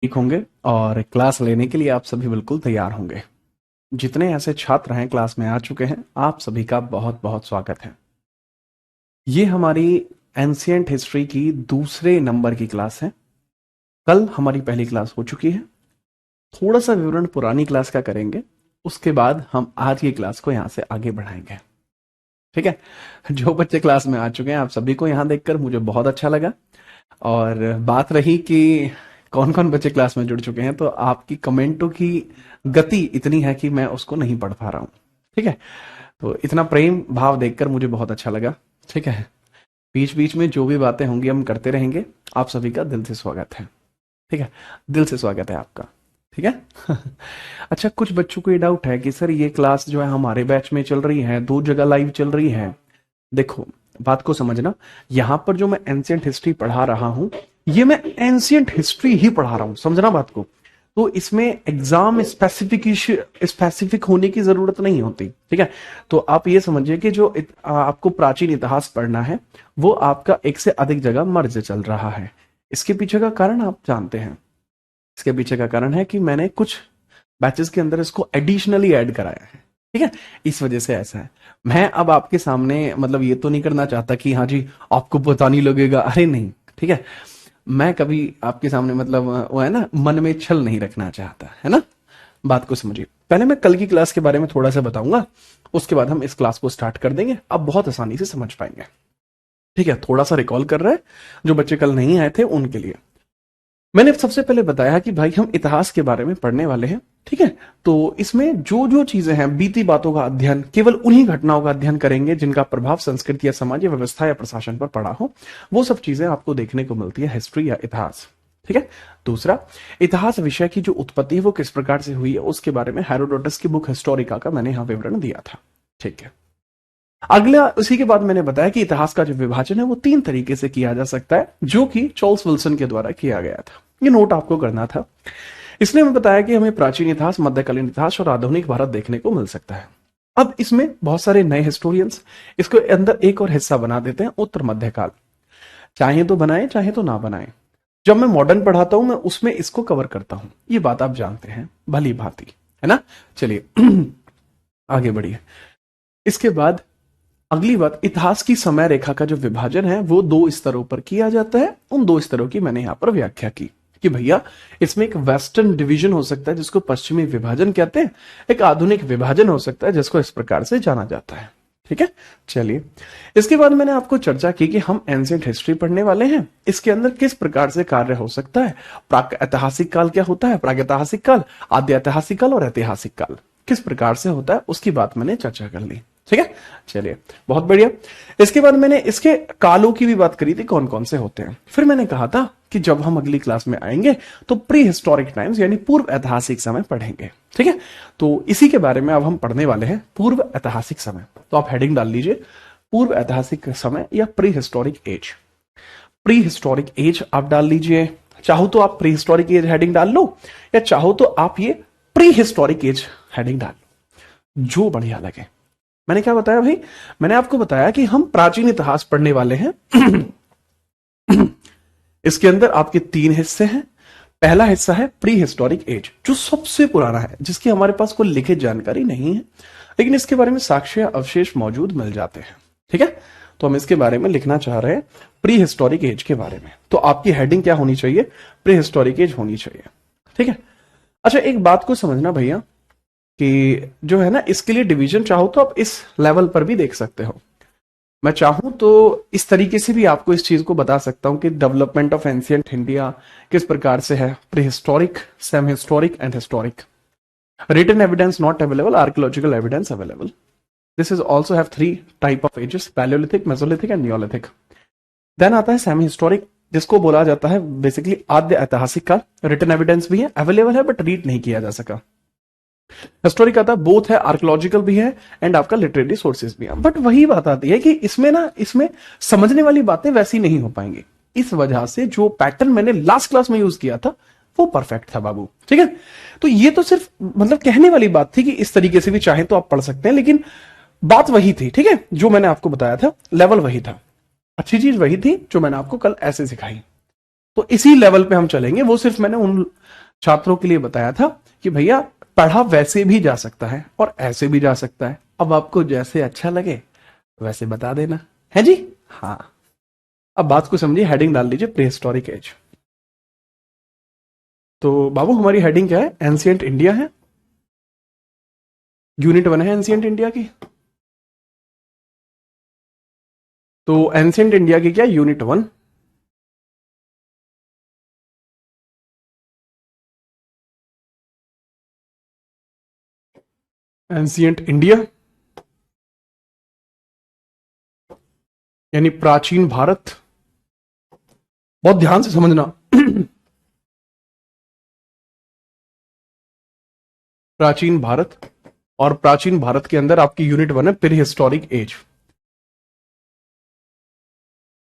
ठीक होंगे और क्लास लेने के लिए आप सभी बिल्कुल तैयार होंगे। जितने ऐसे छात्र हैं क्लास में आ चुके हैं, आप सभी का बहुत बहुत स्वागत है। ये हमारी एंशियंट हिस्ट्री की दूसरे नंबर की क्लास है। कल हमारी पहली क्लास हो चुकी है। थोड़ा सा विवरण पुरानी क्लास का करेंगे, उसके बाद हम आज की क्लास को यहाँ से आगे बढ़ाएंगे। ठीक है। जो बच्चे क्लास में आ चुके हैं, आप सभी को यहाँ देखकर मुझे बहुत अच्छा लगा। और बात रही कि कौन कौन बच्चे क्लास में जुड़ चुके हैं, तो आपकी कमेंटों की गति इतनी है कि मैं उसको नहीं पढ़ पा रहा हूँ। ठीक है। तो इतना प्रेम भाव देखकर मुझे बहुत अच्छा लगा। ठीक है। बीच बीच में जो भी बातें होंगी हम करते रहेंगे। आप सभी का दिल से स्वागत है। ठीक है। दिल से स्वागत है आपका। ठीक है। अच्छा, कुछ बच्चों को ये डाउट है कि सर ये क्लास जो है हमारे बैच में चल रही है, दो जगह लाइव चल रही है। देखो, बात को समझना। यहां पर जो मैं एंशियंट हिस्ट्री पढ़ा रहा हूं, ये मैं एंशियंट हिस्ट्री ही पढ़ा रहा हूं, समझना बात को। तो इसमें एग्जाम स्पेसिफिक होने की जरूरत नहीं होती। ठीक है। तो आप ये समझिए कि जो आपको प्राचीन इतिहास पढ़ना है, वो आपका एक से अधिक जगह मर्ज चल रहा है। इसके पीछे का कारण आप जानते हैं। इसके पीछे का कारण है कि मैंने कुछ बैचेस के अंदर इसको एडिशनली ऐड कराया है। ठीक है। इस वजह से ऐसा है। मैं अब आपके सामने मतलब ये तो नहीं करना चाहता कि हाँ जी आपको पता नहीं लगेगा, अरे नहीं। ठीक है। मैं कभी आपके सामने मतलब वो है ना, मन में छल नहीं रखना चाहता, है ना। बात को समझिए। पहले मैं कल की क्लास के बारे में थोड़ा सा बताऊंगा, उसके बाद हम इस क्लास को स्टार्ट कर देंगे। अब बहुत आसानी से समझ पाएंगे। ठीक है। थोड़ा सा रिकॉल कर रहे हैं जो बच्चे कल नहीं आए थे उनके लिए। मैंने सबसे पहले बताया कि भाई हम इतिहास के बारे में पढ़ने वाले हैं। ठीक है। तो इसमें जो जो चीजें हैं, बीती बातों का अध्ययन, केवल उन्हीं घटनाओं का अध्ययन करेंगे जिनका प्रभाव संस्कृति या समाज या व्यवस्था या प्रशासन पर पड़ा हो। वो सब चीजें आपको देखने को मिलती है हिस्ट्री या इतिहास। ठीक है। दूसरा, इतिहास विषय की जो उत्पत्ति है वो किस प्रकार से हुई है, उसके बारे में हेरोडोटस की बुक हिस्टोरिका का मैंने यहां विवरण दिया था। ठीक है। अगला उसी के बाद मैंने बताया कि इतिहास का जो विभाजन है वो तीन तरीके से किया जा सकता है, जो कि चार्ल्स विल्सन के द्वारा किया गया था। ये नोट आपको करना था। इसलिए मैं बताया कि हमें प्राचीन इतिहास, मध्यकालीन इतिहास और आधुनिक भारत देखने को मिल सकता है। अब इसमें बहुत सारे नए हिस्टोरियंस इसको अंदर एक और हिस्सा बना देते हैं, उत्तर मध्यकाल। चाहे तो बनाए चाहे तो ना बनाए, जब मैं मॉडर्न पढ़ाता हूं मैं उसमें इसको कवर करता हूं। ये बात आप जानते हैं भली भांति, है ना। चलिए आगे बढ़िए। इसके बाद अगली बात, इतिहास की समय रेखा का जो विभाजन है वो दो स्तरों पर किया जाता है। उन दो स्तरों की मैंने यहां पर व्याख्या की कि भैया इसमें एक वेस्टर्न डिवीजन हो सकता है जिसको पश्चिमी विभाजन कहते हैं, एक आधुनिक विभाजन हो सकता है जिसको इस प्रकार से जाना जाता है। ठीक है। चलिए, इसके बाद मैंने आपको चर्चा की कि हम एंशियंट हिस्ट्री पढ़ने वाले हैं। इसके अंदर किस प्रकार से कार्य हो सकता है, प्राक ऐतिहासिक काल क्या होता है, प्रागैतिहासिक काल, आद्य ऐतिहासिक काल और ऐतिहासिक काल किस प्रकार से होता है, उसकी बात मैंने चर्चा कर ली। ठीक है। चलिए, बहुत बढ़िया। इसके बाद मैंने इसके कालों की भी बात करी थी, कौन कौन से होते हैं। फिर मैंने कहा था कि जब हम अगली क्लास में आएंगे तो प्री हिस्टोरिक टाइम्स यानी पूर्व ऐतिहासिक समय पढ़ेंगे। ठीक है। तो इसी के बारे में अब हम पढ़ने वाले हैं, पूर्व ऐतिहासिक समय। तो आप हेडिंग डाल लीजिए, पूर्व ऐतिहासिक समय या prehistoric age. Prehistoric age आप डाल लीजिए। चाहो तो आप प्री हिस्टोरिक एज हेडिंग डाल लो, या चाहो तो आप ये प्री हिस्टोरिक एज हेडिंग डाल लो, जो बढ़िया लगे। मैंने क्या बताया भाई, मैंने आपको बताया कि हम प्राचीन इतिहास पढ़ने वाले हैं। इसके अंदर आपके तीन हिस्से हैं। पहला हिस्सा है प्री हिस्टोरिक एज, जो सबसे पुराना है, जिसकी हमारे पास कोई लिखित जानकारी नहीं है, लेकिन इसके बारे में साक्ष्य या अवशेष मौजूद मिल जाते हैं। ठीक है। तो हम इसके बारे में लिखना चाह रहे हैं, प्री हिस्टोरिक एज के बारे में। तो आपकी हेडिंग क्या होनी चाहिए, प्री हिस्टोरिक एज होनी चाहिए। ठीक है। अच्छा, एक बात को समझना भैया कि जो है ना, इसके लिए डिवीजन चाहो तो आप इस लेवल पर भी देख सकते हो। मैं चाहूं तो इस तरीके से भी आपको इस चीज को बता सकता हूं कि डेवलपमेंट ऑफ एंशियंट इंडिया किस प्रकार से है, prehistoric, same historic and historic. Written evidence not available, archaeological evidence available. This is also have three type of ages, palaeolithic, mesolithic and neolithic. Then आता है सेमी हिस्टोरिक, जिसको बोला जाता है बेसिकली आद्य ऐतिहासिक काल। रिटन एविडेंस भी है, अवेलेबल है, बट रीड नहीं किया जा सका। हिस्टोरिक आता बोथ है, आर्कियोलॉजिकल भी है एंड आपका लिटरेरी सोर्सेज भी है। बट वही बात आती है कि इसमें समझने वाली बातें वैसी नहीं हो पाएंगी। इस वजह से जो पैटर्न मैंने लास्ट क्लास में यूज किया था वो परफेक्ट था बाबू। ठीक है। तो ये तो सिर्फ मतलब कहने वाली बात थी कि इस तरीके से भी चाहे तो आप पढ़ सकते हैं, लेकिन बात वही थी। ठीक है। जो मैंने आपको बताया था लेवल वही था, अच्छी चीज वही थी जो मैंने आपको कल ऐसे सिखाई। तो इसी लेवल पे हम चलेंगे। वो सिर्फ मैंने उन छात्रों के लिए बताया था कि भैया पढ़ा वैसे भी जा सकता है और ऐसे भी जा सकता है, अब आपको जैसे अच्छा लगे वैसे बता देना है जी। हाँ, अब बात को समझिए, हेडिंग डाल लीजिए प्री हिस्टोरिक एज। तो बाबू हमारी हेडिंग क्या है? एंशिएंट इंडिया है, यूनिट 1 है एंशिएंट इंडिया की। तो एंशिएंट इंडिया की क्या, यूनिट 1। एंशिएंट इंडिया यानी प्राचीन भारत। बहुत ध्यान से समझना प्राचीन भारत, और प्राचीन भारत के अंदर आपकी यूनिट 1 है प्री हिस्टोरिक एज।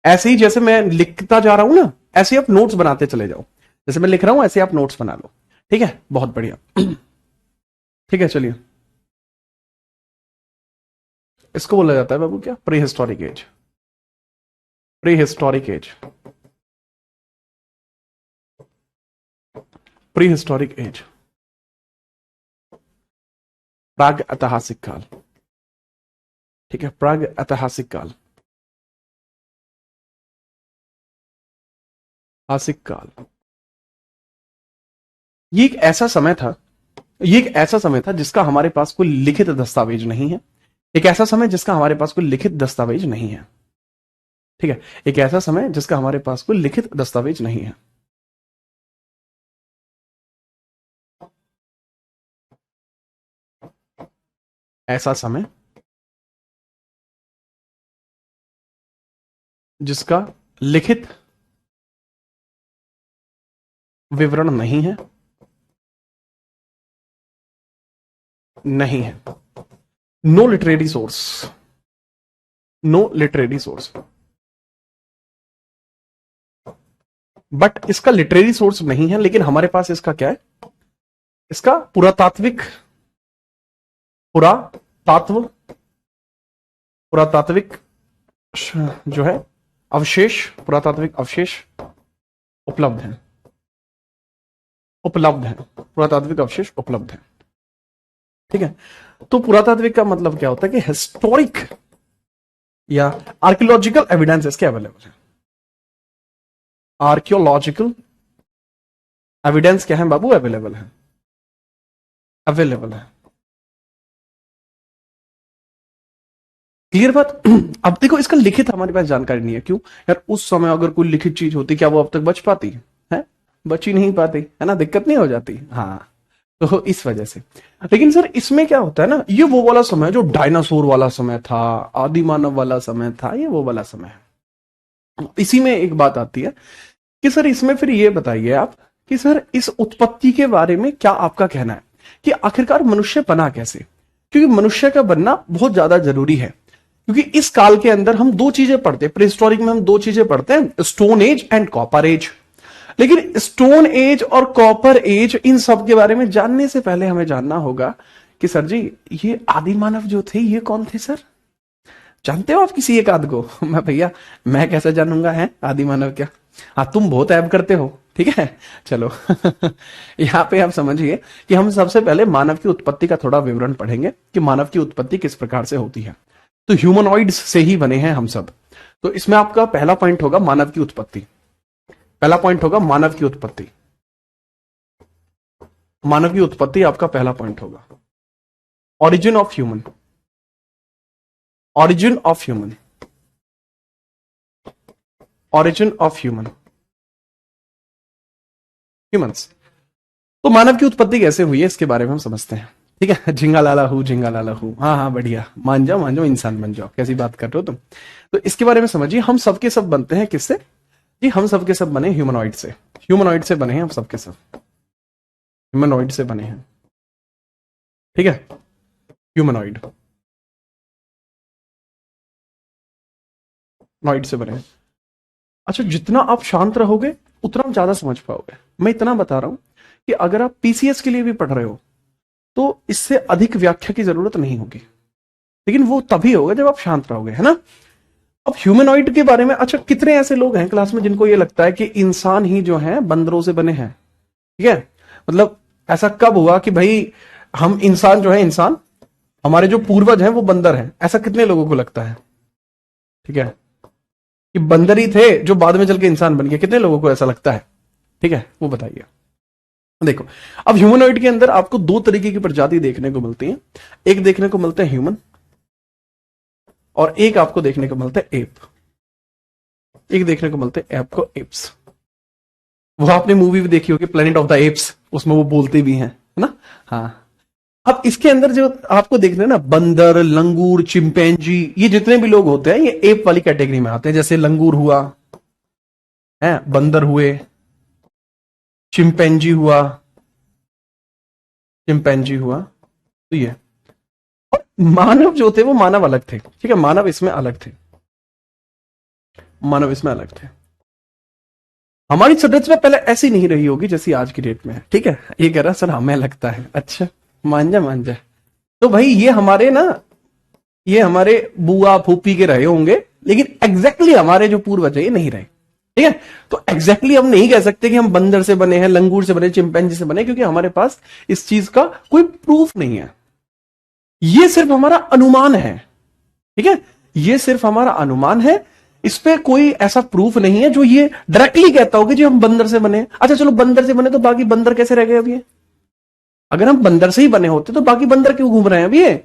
ऐसे ही जैसे मैं लिखता जा रहा हूं ना, ऐसे आप नोट्स बनाते चले जाओ। जैसे मैं लिख रहा हूं ऐसे आप नोट्स बना लो, ठीक है? बहुत बढ़िया ठीक है, चलिए। इसको बोला जाता है बाबू क्या? Prehistoric age. Prehistoric age, prehistoric age, प्राग ऐतिहासिक काल। ठीक है, प्राग ऐतिहासिक काल, ऐतिहासिक काल। ये एक ऐसा समय था, ये एक ऐसा समय था जिसका हमारे पास कोई लिखित दस्तावेज नहीं है। एक ऐसा समय जिसका हमारे पास कोई लिखित दस्तावेज नहीं है। ठीक है, एक ऐसा समय जिसका हमारे पास कोई लिखित दस्तावेज नहीं है। ऐसा समय जिसका लिखित विवरण नहीं है, नहीं है। No literary source, no literary source. But इसका लिटरेरी सोर्स नहीं है, लेकिन हमारे पास इसका क्या है? इसका पुरातात्विक, पुरातात्व, पुरातात्विक जो है अवशेष, पुरातात्विक अवशेष उपलब्ध है, उपलब्ध है, पुरातात्विक अवशेष उपलब्ध है। ठीक है, तो पुरातात्विक का मतलब क्या होता है कि हिस्टोरिक या आर्कियोलॉजिकल एविडेंस इसके अवेलेबल है। आर्कियोलॉजिकल एविडेंस क्या है बाबू? अवेलेबल है, अवेलेबल है। क्लियर बात? अब देखो, इसका लिखित हमारे पास जानकारी नहीं है। क्यों यार? उस समय अगर कोई लिखित चीज होती, क्या वो अब तक बच पाती है? बच ही नहीं पाती है ना, दिक्कत नहीं हो जाती। हाँ, तो इस वजह से। लेकिन सर इसमें क्या होता है ना, ये वो वाला समय जो डायनासोर वाला समय था, आदि मानव वाला समय था, ये वो वाला समय है। इसी में एक बात आती है कि सर इसमें फिर ये बताइए आप कि सर इस उत्पत्ति के बारे में क्या आपका कहना है कि आखिरकार मनुष्य बना कैसे? क्योंकि मनुष्य का बनना बहुत ज्यादा जरूरी है। क्योंकि इस काल के अंदर हम दो चीजें पढ़ते हैं, प्रीहिस्टोरिक में हम दो चीजें पढ़ते हैं, stone age and copper age. लेकिन स्टोन एज और कॉपर एज, इन सब के बारे में जानने से पहले हमें जानना होगा कि सर जी ये आदि मानव जो थे ये कौन थे सर? जानते हो आप किसी एक आदि को? मैं भैया मैं कैसे जानूंगा है आदि मानव क्या? हाँ, तुम बहुत ऐब करते हो, ठीक है, चलो यहाँ पे आप समझिए कि हम सबसे पहले मानव की उत्पत्ति का थोड़ा विवरण पढ़ेंगे कि मानव की उत्पत्ति किस प्रकार से होती है। तो ह्यूमनॉइड्स से ही बने हैं हम सब। तो इसमें आपका पहला पॉइंट होगा मानव की उत्पत्ति। पहला पॉइंट होगा मानव की उत्पत्ति। मानव की उत्पत्ति आपका पहला पॉइंट होगा। Origin of human, origin of human, origin of human, humans. तो मानव की उत्पत्ति कैसे हुई है इसके बारे में हम समझते हैं। ठीक है, झिंगा लाला हूं, झिंगा लाला हूं, हाँ हाँ बढ़िया, मान जाओ इंसान बन जाओ, कैसी बात कर रहे हो तुम? तो इसके बारे में समझिए, हम सबके सब बनते हैं किससे जी? हम सबके सब बने ह्यूमनॉइड से। ह्यूमनॉइड से बने हैं हम सबके सब, ह्यूमनॉइड से बने हैं। ठीक है, ह्यूमनॉइड, नॉइड से बने हैं। अच्छा, जितना आप शांत रहोगे उतना ज्यादा समझ पाओगे। मैं इतना बता रहा हूं कि अगर आप पीसीएस के लिए भी पढ़ रहे हो तो इससे अधिक व्याख्या की जरूरत नहीं होगी, लेकिन वो तभी होगा जब आप शांत रहोगे, है ना? अब ह्यूमनॉइड के बारे में, अच्छा कितने ऐसे लोग हैं क्लास में जिनको ये लगता है कि इंसान ही जो है बंदरों से बने हैं? ठीक है, मतलब ऐसा कब हुआ कि भाई हम इंसान जो है, इंसान हमारे जो पूर्वज हैं वो बंदर हैं? ऐसा कितने लोगों को लगता है? ठीक है, कि बंदर ही थे जो बाद में चल के इंसान बन गए? कितने लोगों को ऐसा लगता है? ठीक है, वो बताइए। देखो, अब ह्यूमनॉइड के अंदर आपको दो तरीके की प्रजाति देखने को मिलती है। एक देखने को मिलता है ह्यूमन, और एक आपको देखने को मिलता है एप। एक देखने को मिलते हैं एप को एप्स। वो आपने मूवी भी देखी होगी, प्लेनेट ऑफ द एप्स, उसमें वो बोलते भी हैं, है ना? हाँ। अब इसके अंदर जो आपको देख रहे हैं ना, बंदर, लंगूर, चिंपैंजी, ये जितने भी लोग होते हैं ये एप वाली कैटेगरी में आते हैं। जैसे लंगूर हुआ है, बंदर हुए, चिंपैंजी हुआ, चिंपैंजी हुआ, तो ये। और मानव जो थे वो मानव अलग थे। ठीक है, मानव इसमें अलग थे, मानव इसमें अलग थे। हमारी संरचना पहले ऐसी नहीं रही होगी जैसी आज की डेट में है। ठीक है, ये कह रहा सर हमें लगता है। अच्छा, मान जा मान जा। तो भाई ये हमारे ना, ये हमारे बुआ फूफी के रहे होंगे, लेकिन एग्जैक्टली हमारे जो पूर्वज है ये नहीं रहे। ठीक है, तो एग्जैक्टली हम नहीं कह सकते कि हम बंदर से बने हैं, लंगूर से बने, चिंपैंजी से बने, क्योंकि हमारे पास इस चीज का कोई प्रूफ नहीं है। ये सिर्फ हमारा अनुमान है। ठीक है, ये सिर्फ हमारा अनुमान है, इस पे कोई ऐसा प्रूफ नहीं है जो ये डायरेक्टली कहता हो कि जी हम बंदर से बने। अच्छा चलो, बंदर से बने तो बाकी बंदर कैसे रह गए अभी? अगर हम बंदर से ही बने होते तो बाकी बंदर क्यों घूम रहे हैं अभी? कि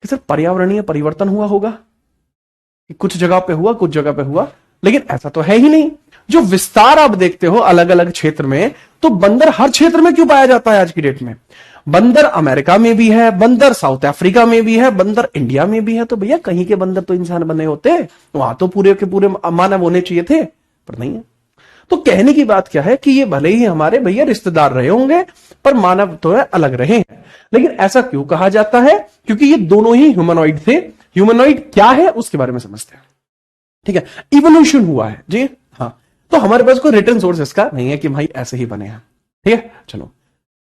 सर पर्यावरणीय परिवर्तन हुआ होगा, कि कुछ जगह पे हुआ, कुछ जगह पे हुआ, लेकिन ऐसा तो है ही नहीं। जो विस्तार आप देखते हो अलग अलग क्षेत्र में, तो बंदर हर क्षेत्र में क्यों पाया जाता है आज की डेट में? बंदर अमेरिका में भी है, बंदर साउथ अफ्रीका में भी है, बंदर इंडिया में भी है। तो भैया कहीं के बंदर तो इंसान बने होते, वहां तो पूरे के पूरे मानव होने चाहिए थे, पर नहीं है। तो कहने की बात क्या है कि ये भले ही हमारे भैया रिश्तेदार रहे होंगे, पर मानव तो है अलग रहे हैं। लेकिन ऐसा क्यों कहा जाता है? क्योंकि ये दोनों ही ह्यूमनॉइड थे। ह्यूमनॉइड क्या है उसके बारे में समझते हैं। ठीक है, इवोल्यूशन हुआ है जी। हाँ, तो हमारे पास कोई रिटर्न सोर्स इसका नहीं है कि भाई ऐसे ही बने हैं। ठीक है, चलो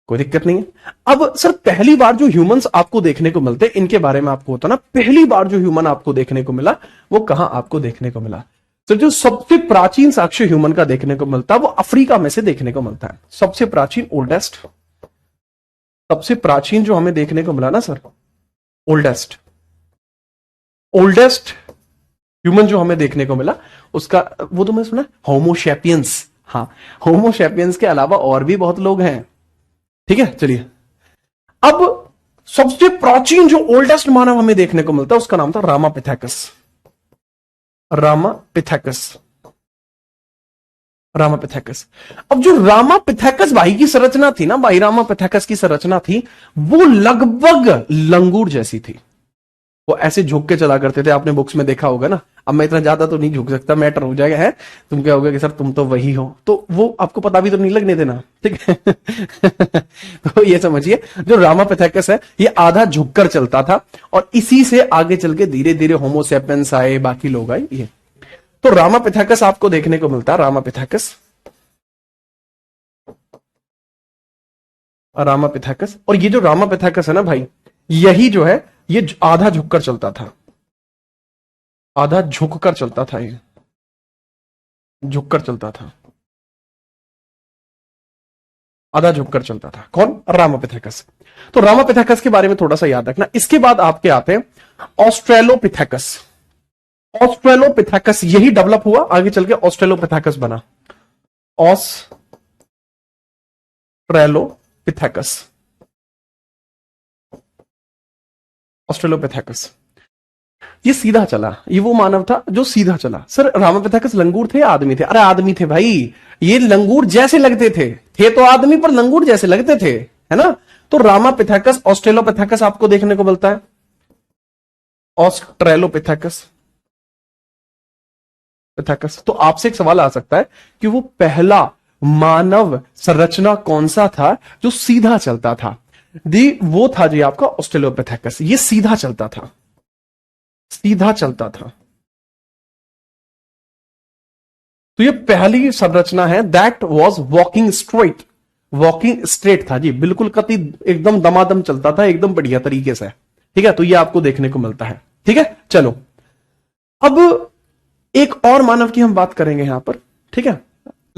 कोई दिक्कत नहीं है। अब सर पहली बार जो ह्यूमंस आपको देखने को मिलते हैं, इनके बारे में आपको होता ना, पहली बार जो ह्यूमन आपको देखने को मिला वो कहां आपको देखने को मिला? तो जो सबसे प्राचीन साक्ष्य ह्यूमन का देखने को मिलता है वो अफ्रीका में से देखने को मिलता है। सबसे प्राचीन, ओल्डेस्ट, सबसे प्राचीन जो हमें देखने को मिला ना सर, ओल्डेस्ट, ओल्डेस्ट ह्यूमन जो हमें देखने को मिला उसका, वो तो मैं सुना होमोशैपियंस। हाँ, होमोशैपियंस के अलावा और भी बहुत लोग हैं। ठीक है, चलिए अब सबसे प्राचीन जो ओल्डेस्ट मानव हमें देखने को मिलता है उसका नाम था रामापिथेकस। Ramapithecus, Ramapithecus. अब जो रामापिथेकस भाई की संरचना थी ना, भाई रामापिथेकस की संरचना थी वो लगभग लंगूर जैसी थी। वो ऐसे झुक के चला करते थे, आपने बुक्स में देखा होगा ना। अब मैं इतना ज्यादा तो नहीं झुक सकता, मैटर हो जाएगा है, तुम क्या होगा कि सर तुम तो वही हो, तो वो आपको पता भी तो नहीं लगने देना। ठीक है तो ये समझिए जो रामापिथेकस है ये आधा झुककर चलता था, और इसी से आगे चल के धीरे धीरे होमोसेपियंस आए, बाकी लोग आए। ये तो रामापिथेकस आपको देखने को मिलता है, रामापिथेकस, रामापिथेकस। और ये जो रामापिथेकस है ना भाई, यही जो है ये आधा झुककर चलता था, आधा झुककर चलता था, ये झुककर चलता था, आधा झुककर चलता था। कौन? रामापिथेकस। तो रामापिथेकस के बारे में थोड़ा सा याद रखना। इसके बाद आपके आते हैं ऑस्ट्रेलोपिथेकस। ऑस्ट्रेलोपिथेकस यही डेवलप हुआ, आगे चल के ऑस्ट्रेलोपिथेकस बना, ऑस्ट्रेलोपिथेकस, ऑस्ट्रेलोपिथेकस। ये सीधा चला, ये वो मानव था जो सीधा चला। सर रामापिथेकस लंगूर थे या आदमी थे? अरे आदमी थे भाई, ये लंगूर जैसे लगते थे तो आदमी पर लंगूर जैसे लगते थे, है ना? तो रामापिथेकस, ऑस्ट्रेलोपिथेकस आपको देखने को मिलता है, ऑस्ट्रेलोपिथेकस, पिथेकस। तो आपसे एक सवाल आ सकता है कि वो पहला मानव संरचना कौन सा था जो सीधा चलता था? दी वो था जी आपका ऑस्ट्रेलोपिथेकस। ये सीधा चलता था, सीधा चलता था। तो ये पहली संरचना है that was walking straight, walking straight था जी, बिल्कुल कति एकदम दमादम चलता था, एकदम बढ़िया तरीके से। ठीक है, तो ये आपको देखने को मिलता है। ठीक है, चलो अब एक और मानव की हम बात करेंगे यहां पर, ठीक है।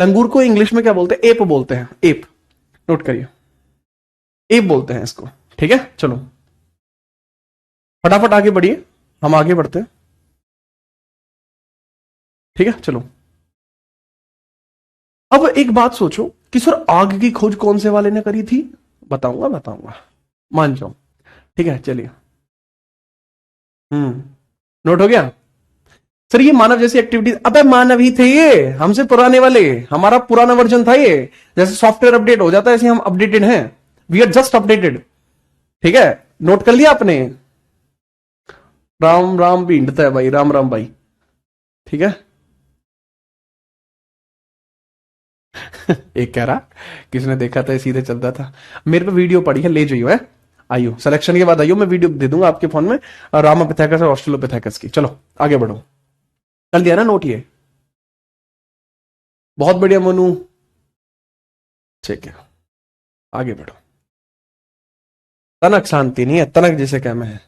लंगूर को इंग्लिश में क्या बोलते हैं? एप बोलते हैं, एप। नोट करिए, एप बोलते हैं इसको, ठीक है। चलो फटाफट आगे बढ़िए, हम आगे बढ़ते हैं, ठीक है। चलो अब एक बात सोचो कि सर आग की खोज कौन से वाले ने करी थी? बताऊंगा बताऊंगा, मान जाओ, ठीक है। चलिए, नोट हो गया। सर ये मानव जैसी एक्टिविटीज, अबे मानव ही थे ये, हमसे पुराने वाले, हमारा पुराना वर्जन था ये। जैसे सॉफ्टवेयर अपडेट हो जाता है ऐसे हम अपडेटेड हैं, वी आर जस्ट अपडेटेड, ठीक है। नोट कर लिया आपने? राम राम भी हिंडता है भाई, राम राम भाई, ठीक है। एक कह रहा किसने देखा था, सीधे चलता था। मेरे पे वीडियो पड़ी है, ले जाइयो है, आइयो सिलेक्शन के बाद आइयो, मैं वीडियो दे दूंगा आपके फोन में, रामापिथेकस और ऑस्ट्रेलोपिथेकस की। चलो आगे बढ़ो, कर लिया ना नोट? ये बहुत बढ़िया मोनू, ठीक है। आगे बढ़ो। तनक शांति नहीं है, तनक जिसे कहना है,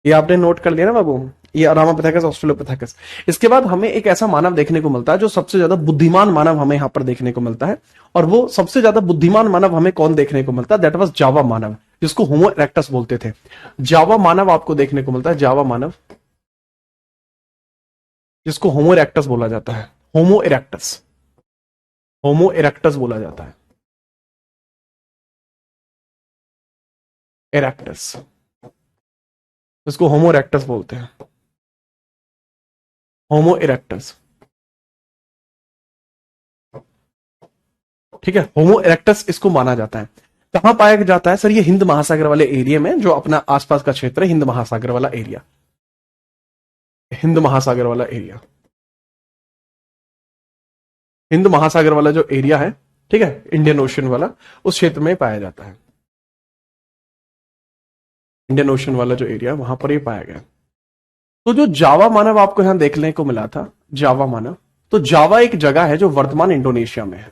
ये आपने नोट कर लिया ना बाबू, ये रामापिथेकस ऑस्ट्रेलोपिथेकस। इसके बाद हमें एक ऐसा मानव देखने को मिलता है जो सबसे ज्यादा बुद्धिमान मानव हमें यहां पर देखने को मिलता है। और वो सबसे ज्यादा बुद्धिमान मानव हमें कौन देखने को मिलता है? दैट वाज जावा मानव, जिसको होमो इरेक्टस बोलते थे। जावा मानव आपको देखने को मिलता है, जावा मानव, जिसको होमो इरेक्टस बोला जाता है। होमो इरेक्टस, होमो इरेक्टस बोला जाता है, इरेक्टस, इसको होमो इरेक्टस बोलते हैं, होमो इरेक्टस, ठीक है। होमो इरेक्टस इसको माना जाता है। कहां पाया जाता है सर? ये हिंद महासागर वाले एरिया में, जो अपना आसपास का क्षेत्र है, हिंद महासागर वाला एरिया, हिंद महासागर वाला एरिया, हिंद महासागर वाला जो एरिया है, ठीक है, इंडियन ओशन वाला, उस क्षेत्र में पाया जाता है। इंडियन ओशन वाला जो एरिया, वहां पर ये पाया गया। तो जो जावा मानव आपको यहां देखने को मिला था, जावा मानव, तो जावा एक जगह है जो वर्तमान इंडोनेशिया में है।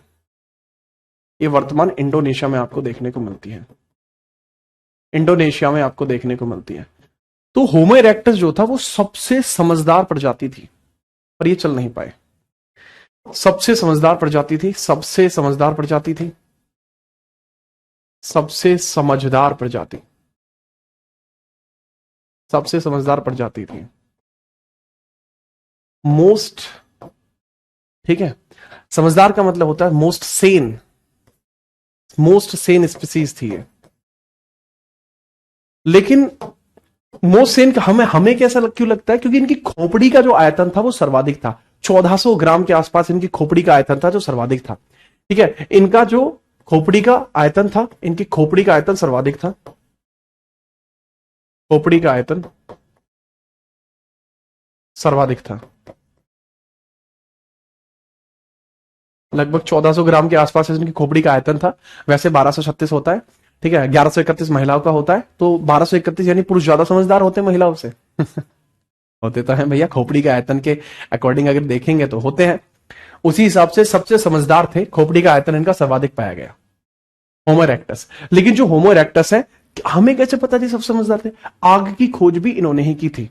ये वर्तमान इंडोनेशिया में आपको देखने को मिलती है, इंडोनेशिया में आपको देखने को मिलती है। तो होमो इरेक्टस जो था वो सबसे समझदार प्रजाति थी, पर ये चल नहीं पाए। सबसे समझदार प्रजाति थी, सबसे समझदार प्रजाति थी, सबसे समझदार प्रजाति, सबसे समझदार प्रजाति थी, मोस्ट, ठीक है। समझदार का मतलब होता है most Sen, most Sen species थी ये। लेकिन मोस्ट सेन का हमें कैसा क्यों लगता है? क्योंकि इनकी खोपड़ी का जो आयतन था वो सर्वाधिक था। 1400 ग्राम के आसपास इनकी खोपड़ी का आयतन था जो सर्वाधिक था, ठीक है। इनका जो खोपड़ी का आयतन था, इनकी खोपड़ी का आयतन सर्वाधिक था, खोपड़ी का आयतन सर्वाधिक था। लगभग 1400 ग्राम के आसपास इनकी खोपड़ी का आयतन था। वैसे 1236 होता है, ठीक है। 1131 महिलाओं का होता है, तो 1231 यानी पुरुष ज्यादा समझदार होते हैं महिलाओं से। होते तो हैं भैया, खोपड़ी के आयतन के अकॉर्डिंग अगर देखेंगे तो होते हैं। उसी हिसाब से सबसे समझदार थे, खोपड़ी का आयतन इनका सर्वाधिक पाया गया, होमो इरेक्टस। लेकिन जो होमो इरेक्टस है, हमें कैसे पता थी सब समझदार थे? आग की खोज भी इन्होंने ही की थी,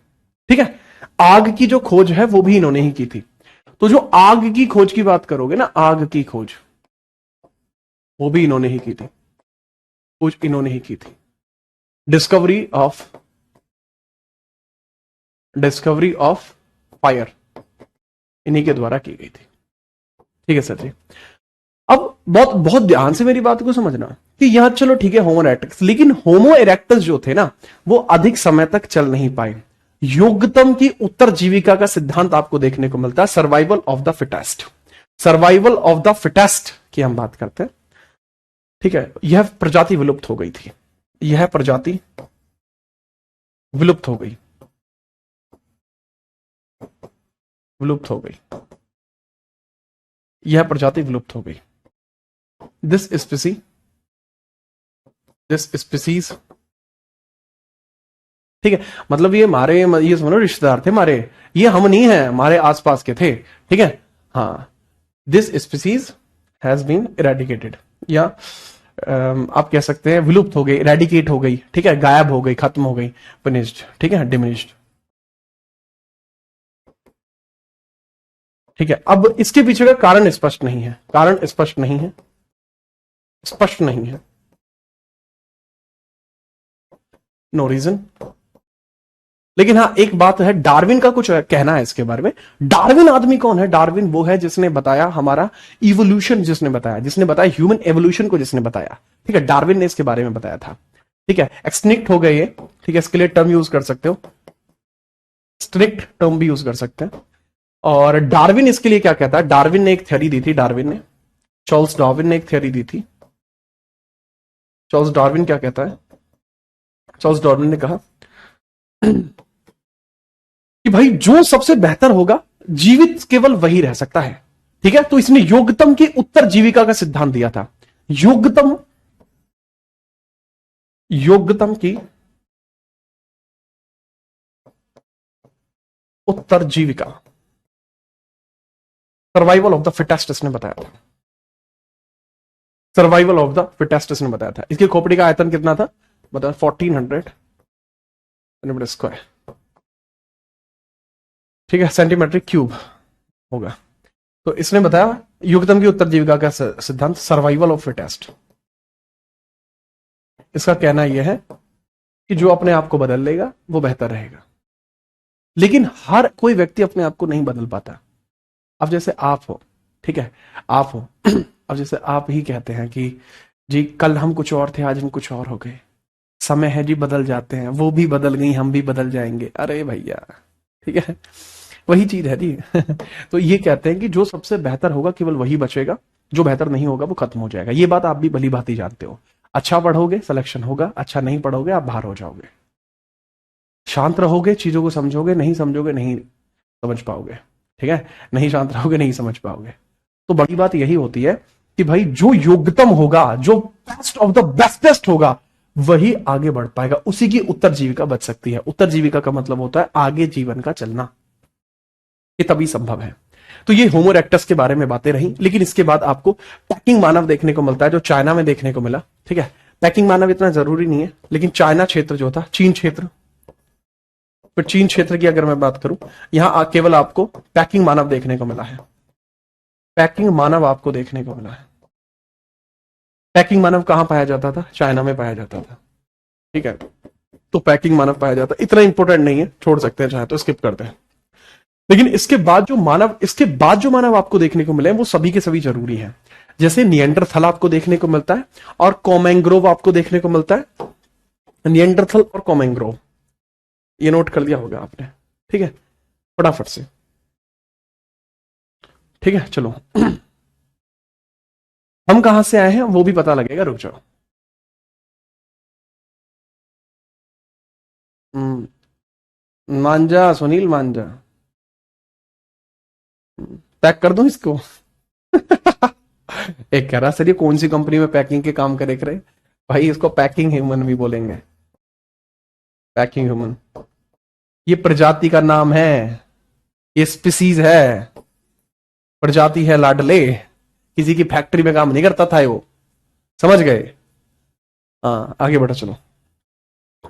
ठीक है। आग की जो खोज है वो भी इन्होंने ही की थी। तो जो आग की खोज की बात करोगे ना, आग की खोज, वो भी इन्होंने ही की थी, खोज इन्होंने ही की थी। डिस्कवरी ऑफ फायर इन्हीं के द्वारा की गई थी, ठीक है सर जी। अब बहुत बहुत ध्यान से मेरी बात को समझना कि यहां चलो ठीक है होमो इरेक्टस, लेकिन होमो इरेक्टस जो थे ना, वो अधिक समय तक चल नहीं पाए। योग्यतम की उत्तर जीविका का सिद्धांत आपको देखने को मिलता है, survival of the fittest, survival of the fittest की हम बात करते हैं, ठीक है। यह प्रजाति विलुप्त हो गई थी, यह प्रजाति विलुप्त हो गई, विलुप्त हो गई, यह प्रजाति विलुप्त हो गई। दिस स्पीसीज, ठीक है। मतलब ये हमारे, ये समझो रिश्तेदार थे हमारे, ये हम नहीं है, हमारे आसपास के थे, ठीक है। हाँ, this species has been eradicated, या आप कह सकते हैं विलुप्त हो गई, इरेडिकेट हो गई, ठीक है, गायब हो गई, खत्म हो गई, फिनिश्ड, ठीक है, डिमिनिश्ड। ठीक है, अब इसके पीछे का कारण स्पष्ट नहीं है, कारण स्पष्ट नहीं है, स्पष्ट नहीं है, नो रीजन। लेकिन हाँ एक बात है, डार्विन का कुछ कहना है इसके बारे में। डार्विन आदमी कौन है? डार्विन वो है जिसने बताया हमारा इवोल्यूशन, जिसने बताया ह्यूमन एवोल्यूशन को, जिसने बताया। ठीक है, डार्विन ने इसके बारे में बताया था। ठीक है, एक्सटिंक्ट हो गए ये। ठीक है, इसके लिए टर्म यूज कर सकते हो, स्ट्रिक्ट टर्म भी यूज कर सकते हैं। और डार्विन इसके लिए क्या कहता है? डार्विन ने एक थ्योरी दी थी, चार्ल्स डार्विन ने एक थ्योरी दी थी। चार्ल्स डार्विन क्या कहता है? चार्ल्स डार्विन ने कहा कि भाई जो सबसे बेहतर होगा, जीवित केवल वही रह सकता है। ठीक है, तो इसने योग्यतम की उत्तर जीविका का सिद्धांत दिया था। योग्यतम की उत्तर जीविका, सर्वाइवल ऑफ द फिटेस्ट इसने बताया था। सर्वाइवल ऑफ द फिटेस्ट इसने बताया था। इसकी खोपड़ी का आयतन कितना था? बताया 1400 स्क्वायर। ठीक है, सेंटीमीटर क्यूब होगा। तो इसने बताया योग्यतम की उत्तर जीविका का सिद्धांत, सर्वाइवल ऑफ फिटेस्ट। इसका कहना यह है कि जो अपने आप को बदल लेगा वो बेहतर रहेगा। लेकिन हर कोई व्यक्ति अपने आप को नहीं बदल पाता। अब जैसे आप हो, ठीक है, आप हो अब जैसे आप ही कहते हैं कि जी कल हम कुछ और थे, आज हम कुछ और हो गए, समय है जी, बदल जाते हैं, वो भी बदल गई, हम भी बदल जाएंगे। अरे भैया, ठीक है, वही चीज है जी तो ये कहते हैं कि जो सबसे बेहतर होगा केवल वही बचेगा, जो बेहतर नहीं होगा वो खत्म हो जाएगा। ये बात आप भी भली भांति जानते हो। अच्छा पढ़ोगे सिलेक्शन होगा, अच्छा नहीं पढ़ोगे आप बाहर हो जाओगे। शांत रहोगे, चीजों को समझोगे, नहीं समझोगे नहीं समझ पाओगे। ठीक है, नहीं शांत रहोगे नहीं समझ पाओगे। तो बड़ी बात यही होती है कि भाई जो योग्यतम होगा, जो बेस्ट ऑफ द बेस्टेस्ट होगा, वही आगे बढ़ पाएगा, उसी की उत्तर जीविका बच सकती है। उत्तर जीविका का मतलब होता है आगे जीवन का चलना, ये तभी संभव है। तो ये होमो इरेक्टस के बारे में बातें रही। लेकिन इसके बाद आपको पैकिंग मानव देखने को मिलता है, जो चाइना में देखने को मिला। ठीक है, पैकिंग मानव इतना जरूरी नहीं है, लेकिन चाइना क्षेत्र जो था, चीन क्षेत्र, फिर चीन क्षेत्र की अगर मैं बात करूं, यहां केवल आपको पैकिंग मानव देखने को मिला है। पैकिंग मानव आपको देखने को मिला है। पैकिंग मानव कहां पाया जाता था? चाइना में पाया जाता था। ठीक है, तो पैकिंग मानव पाया जाता, इतना इंपॉर्टेंट नहीं है, छोड़ सकते हैं चाहे तो, स्किप करते हैं। लेकिन इसके बाद जो मानव आपको देखने को मिले वो सभी के सभी जरूरी है। जैसे निएंडरथल आपको देखने को मिलता है और कोमेंग्रोव आपको देखने को मिलता है। निएंडरथल और कोमेंग्रोव, ये नोट कर दिया होगा आपने। ठीक है, फटाफट से। ठीक है, चलो हम कहां से आए हैं वो भी पता लगेगा, रुक जाओ। मांझा, सुनील मांझा, पैक कर दूं इसको एक कह रहा सर ये कौन सी कंपनी में पैकिंग के काम करे करे? भाई इसको पैकिंग ह्यूमन भी बोलेंगे, पैकिंग ह्यूमन। ये प्रजाति का नाम है, ये स्पीसीज है, प्रजाति है लाडले, किसी की फैक्ट्री में काम नहीं करता था वो, समझ गए? हाँ, आगे बढ़ो चलो।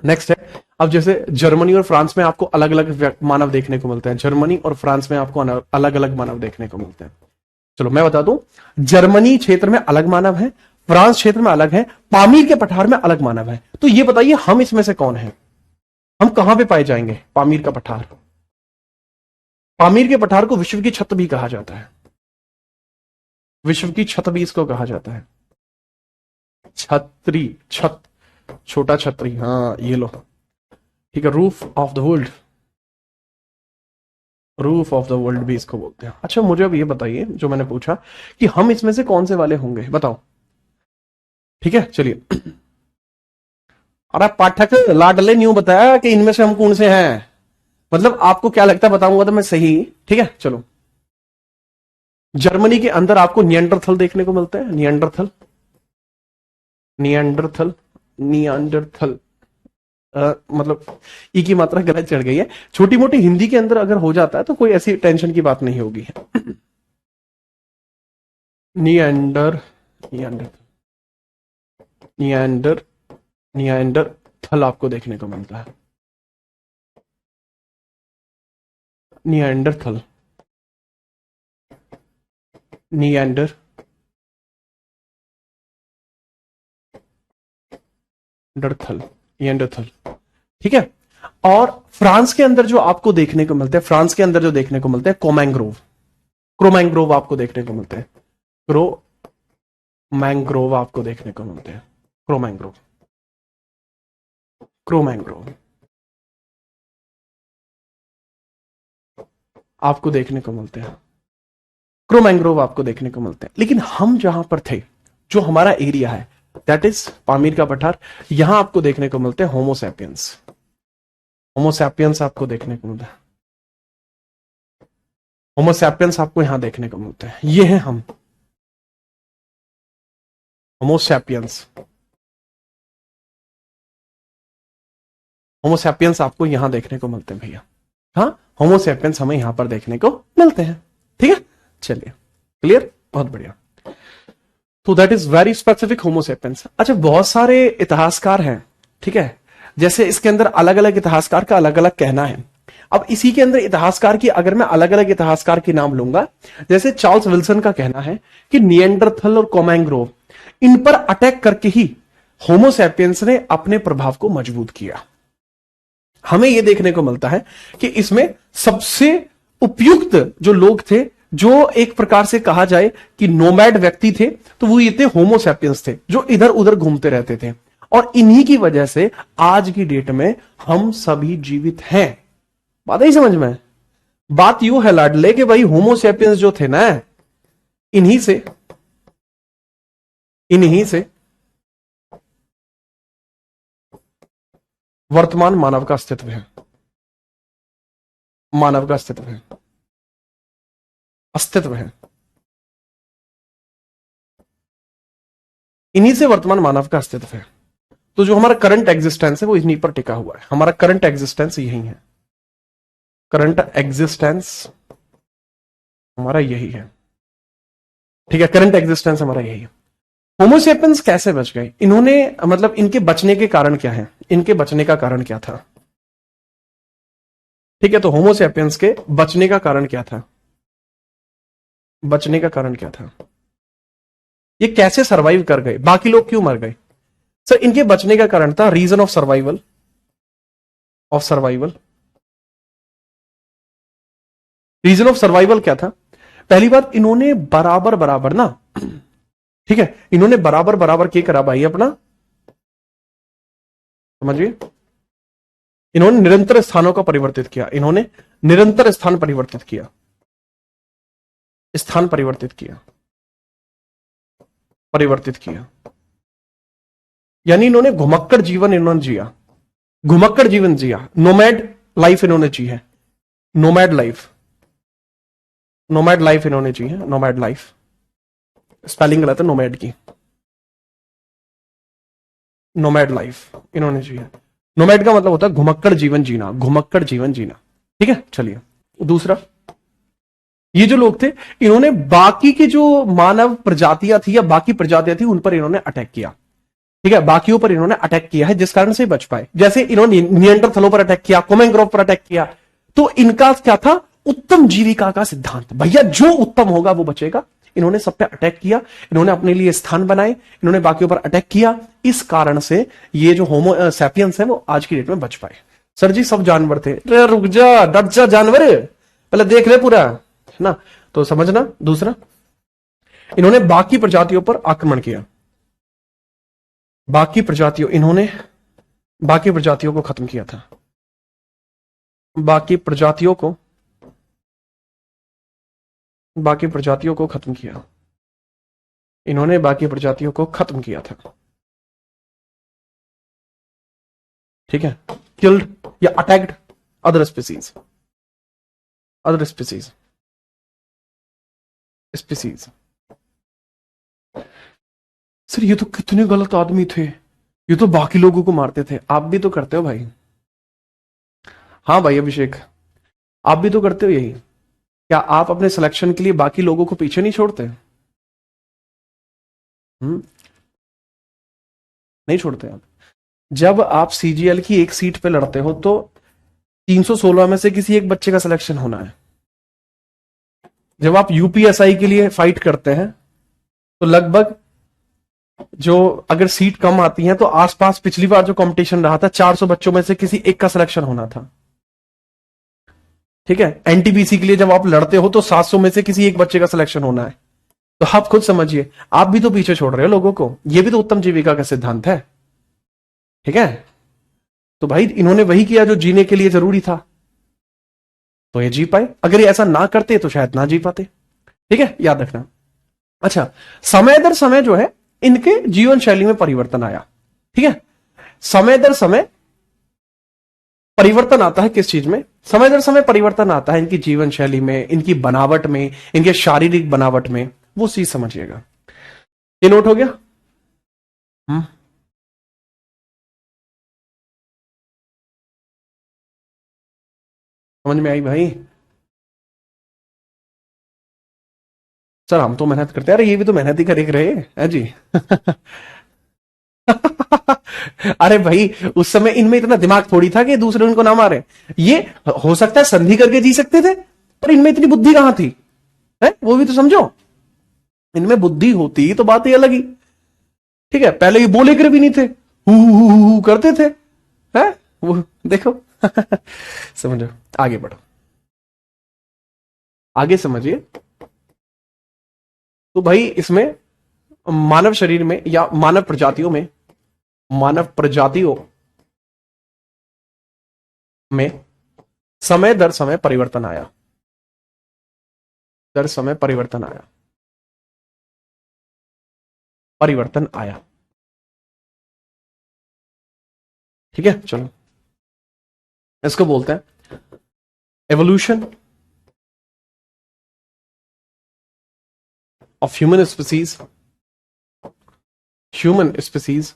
नेक्स्ट है, अब जैसे जर्मनी और फ्रांस में आपको अलग अलग मानव देखने को मिलते हैं। जर्मनी और फ्रांस में आपको अलग अलग मानव देखने को मिलते हैं। चलो मैं बता दूं, जर्मनी क्षेत्र में अलग मानव है, फ्रांस क्षेत्र में अलग है, पामीर के पठार में अलग मानव है। तो ये बताइए हम इसमें से कौन है? हम कहां पे पाए जाएंगे? पामीर का पठार। पामीर के पठार को विश्व की छत भी कहा जाता है, विश्व की छत भी इसको कहा जाता है। छतरी, छत, छोटा छतरी, हाँ ये लो। ठीक है, roof of the world, roof of the world भी इसको बोलते हैं। अच्छा मुझे अब ये बताइए जो मैंने पूछा कि हम इसमें से कौन से वाले होंगे, बताओ। ठीक है, चलिए। अरे पाठक लाडले न्यू बताया कि इनमें से हम कौन से हैं, मतलब आपको क्या लगता है बताऊंगा तो मैं सही। ठीक है, चलो। जर्मनी के अंदर आपको नियंडरथल देखने को मिलते हैं, नियंडरथल, नियंडरथल, नियंडरथल, मतलब ई की मात्रा गलत चढ़ गई है। छोटी मोटी हिंदी के अंदर अगर हो जाता है तो कोई ऐसी टेंशन की बात नहीं होगी। नियंडर, नियंडर, नियंडर, नियंडर थल आपको देखने को मिलता है, नियंडरथल। निएंडर डरथल, निएंडरथल, ठीक है। और फ्रांस के अंदर जो आपको देखने को मिलते हैं, फ्रांस के अंदर जो देखने को मिलते हैं कोमैंग्रोव, क्रोमैंग्रोव आपको देखने को मिलते हैं, क्रोमैंग्रोव आपको देखने को मिलते हैं, क्रोमैंग्रोव, क्रोमैंग्रोव आपको देखने को मिलते हैं, क्रोमैंग्रोव आपको देखने को मिलते हैं। लेकिन हम जहां पर थे, जो हमारा एरिया है, दैट इज पामीर का पठार, यहां आपको देखने को मिलते हैं होमोसैपियंस, होमोसैपियंस आपको देखने को मिलता है, होमोसैपियंस आपको यहां देखने को मिलते हैं, ये हैं हम, होमोसैपियंस, होमोसैपियंस आपको यहां देखने को मिलते हैं भैया, हाँ, होमोसैपियंस हमें यहां पर देखने को मिलते हैं, ठीक है। चलिए, क्लियर, बहुत बढ़िया। तो that is very specific Homo sapiens. अच्छा, बहुत सारे इतिहासकार हैं, ठीक है, जैसे इसके अंदर अलग अलग इतिहासकार का अलग अलग कहना है। अब इसी के अंदर इतिहासकार की अगर मैं अलग अलग इतिहासकार के नाम लूंगा, जैसे चार्ल्स विल्सन का कहना है कि निएंडरथल और कोमैंग्रोव, इन पर अटैक करके ही होमोसैपियंस ने अपने प्रभाव को मजबूत किया। हमें यह देखने को मिलता है कि इसमें सबसे उपयुक्त जो लोग थे, जो एक प्रकार से कहा जाए कि नोमैड व्यक्ति थे, तो वो ये थे होमोसैपियंस थे, जो इधर उधर घूमते रहते थे। और इन्हीं की वजह से आज की डेट में हम सभी जीवित हैं। बात ही समझ में, बात यू है लाडले कि भाई होमोसैपियंस जो थे ना, इन्हीं से वर्तमान मानव का अस्तित्व है, मानव का अस्तित्व है, अस्तित्व है, इन्हीं से वर्तमान मानव का अस्तित्व है। तो जो हमारा करंट एग्जिस्टेंस है वो इन्हीं पर टिका हुआ है। हमारा करंट एग्जिस्टेंस यही है, करंट एग्जिस्टेंस हमारा यही है, ठीक है, करंट एग्जिस्टेंस हमारा यही है। होमोसेपियंस कैसे बच गए? इन्होंने, मतलब इनके बचने के कारण क्या है, इनके बचने का कारण क्या था? ठीक है, तो होमोसेपियंस के बचने का कारण क्या था? बचने का कारण क्या था? ये कैसे सरवाइव कर गए? बाकी लोग क्यों मर गए? सर, इनके बचने का कारण था reason of survival, reason of survival क्या था? पहली बात, इन्होंने बराबर बराबर ना, ठीक है, इन्होंने बराबर बराबर क्या करा भाई अपना, समझिए, इन्होंने निरंतर स्थानों का परिवर्तित किया, इन्होंने निरंतर स्थान परिवर्तित किया, स्थान परिवर्तित किया, परिवर्तित किया, यानी इन्होंने घुमक्कड़ जीवन इन्होंने जिया, घुमक्कड़ जीवन जिया, नोमैड लाइफ इन्होंने जी है, नोमैड लाइफ, नोमैड लाइफ इन्होंने जी है, नोमैड लाइफ, स्पेलिंग गलत है नोमैड की, नोमैड लाइफ इन्होंने जी है। नोमैड का मतलब होता है घुमक्कड़ जीवन जीना, घुमक्कड़ जीवन जीना, ठीक है। चलिए, दूसरा, ये जो लोग थे, इन्होंने बाकी की जो मानव प्रजातियां थी या बाकी प्रजातियां थी उन पर इन्होंने अटैक किया, ठीक है, बाकियों पर इन्होंने अटैक किया है, जिस कारण से बच पाए। जैसे इन्होंने निएंडरथलों पर अटैक किया, कोमैंग्रोव पर अटैक किया, तो इनका क्या था? उत्तम जीविका का सिद्धांत, भैया जो उत्तम होगा वो बचेगा। इन्होंने सब पे अटैक किया, इन्होंने अपने लिए स्थान बनाए, इन्होंने बाकियों पर अटैक किया, इस कारण से ये जो होमो सैपियंस है वो आज की डेट में बच पाए। सर जी, सब जानवर थे, अरे रुक जा, डट जा जानवर, पहले देख ले पूरा, है ना, तो समझना। दूसरा, इन्होंने बाकी प्रजातियों पर आक्रमण किया, बाकी प्रजातियों, इन्होंने बाकी प्रजातियों को खत्म किया था, बाकी प्रजातियों को खत्म किया, इन्होंने बाकी प्रजातियों को खत्म किया था, ठीक है, किल्ड या attacked other species, species. Sir, ये तो कितने गलत आदमी थे, ये तो बाकी लोगों को मारते थे। आप भी तो करते हो भाई, हाँ भाई अभिषेक, आप भी तो करते हो यही। क्या आप अपने सिलेक्शन के लिए बाकी लोगों को पीछे नहीं छोड़ते? नहीं छोड़ते आप। जब आप सीजीएल की एक सीट पे लड़ते हो तो 316 में से किसी एक बच्चे का सिलेक्शन होना है, जब आप यूपीएसआई के लिए फाइट करते हैं तो लगभग जो अगर सीट कम आती है तो आसपास पिछली बार जो कंपटीशन रहा था 400 बच्चों में से किसी एक का सिलेक्शन होना था। ठीक है, एनटीपीसी के लिए जब आप लड़ते हो तो 700 में से किसी एक बच्चे का सिलेक्शन होना है। तो आप खुद समझिए, आप भी तो पीछे छोड़ रहे हो लोगों को। ये भी तो उत्तम जीविका का सिद्धांत है। ठीक है, तो भाई इन्होंने वही किया जो जीने के लिए जरूरी था, तो ये जी पाए। अगर ये ऐसा ना करते तो शायद ना जी पाते। ठीक है, याद रखना। अच्छा, समय दर समय जो है इनके जीवन शैली में परिवर्तन आया। ठीक है, समय दर समय परिवर्तन आता है किस चीज में? समय दर समय परिवर्तन आता है इनकी जीवन शैली में, इनकी बनावट में, इनके शारीरिक बनावट में। वो चीज समझिएगा। ये नोट हो गया? समझ में आई भाई? सर हम तो मेहनत करते हैं। अरे ये भी तो मेहनत ही कर रहे हैं जी। अरे भाई उस समय इनमें इतना दिमाग थोड़ी था कि दूसरे उनको ना मारे। ये हो सकता है संधि करके जी सकते थे, पर इनमें इतनी बुद्धि कहां थी? है वो भी तो समझो। इनमें बुद्धि होती तो बात ही अलग ही। ठीक है, पहले ये बोले कर भी नहीं थे, हु करते थे। है वो देखो। समझो, आगे बढ़ो, आगे समझिए। तो भाई इसमें मानव शरीर में या मानव प्रजातियों में समय दर समय परिवर्तन आया। दर समय परिवर्तन आया, परिवर्तन आया। ठीक है, चलो इसको बोलते हैं evolution of human species. Human species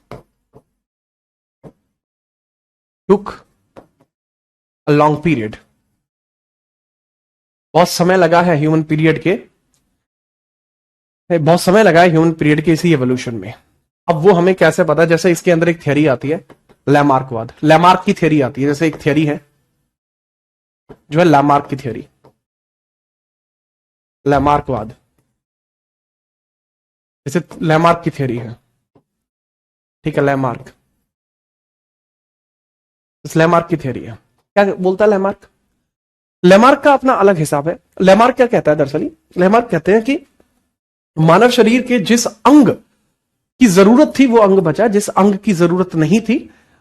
took a long period. बहुत समय लगा है ह्यूमन पीरियड के, बहुत समय लगा है ह्यूमन पीरियड के इसी एवोल्यूशन में। अब वो हमें कैसे पता? जैसे इसके अंदर एक थ्योरी आती है लैमार्कवाद, लैमार्क की थ्योरी आती है। जैसे एक थ्योरी है जो है लैमार्क की थ्योरी, लैमार्कवाद। जैसे लैमार्क की थ्योरी है, ठीक है, लैमार्क, इस लैमार्क की थ्योरी है। क्या बोलता है लैमार्क? लैमार्क का अपना अलग हिसाब है। लैमार्क क्या कहता है? दरअसल लैमार्क कहते हैं कि मानव शरीर के जिस अंग की जरूरत थी वो अंग बचा, जिस अंग की जरूरत नहीं थी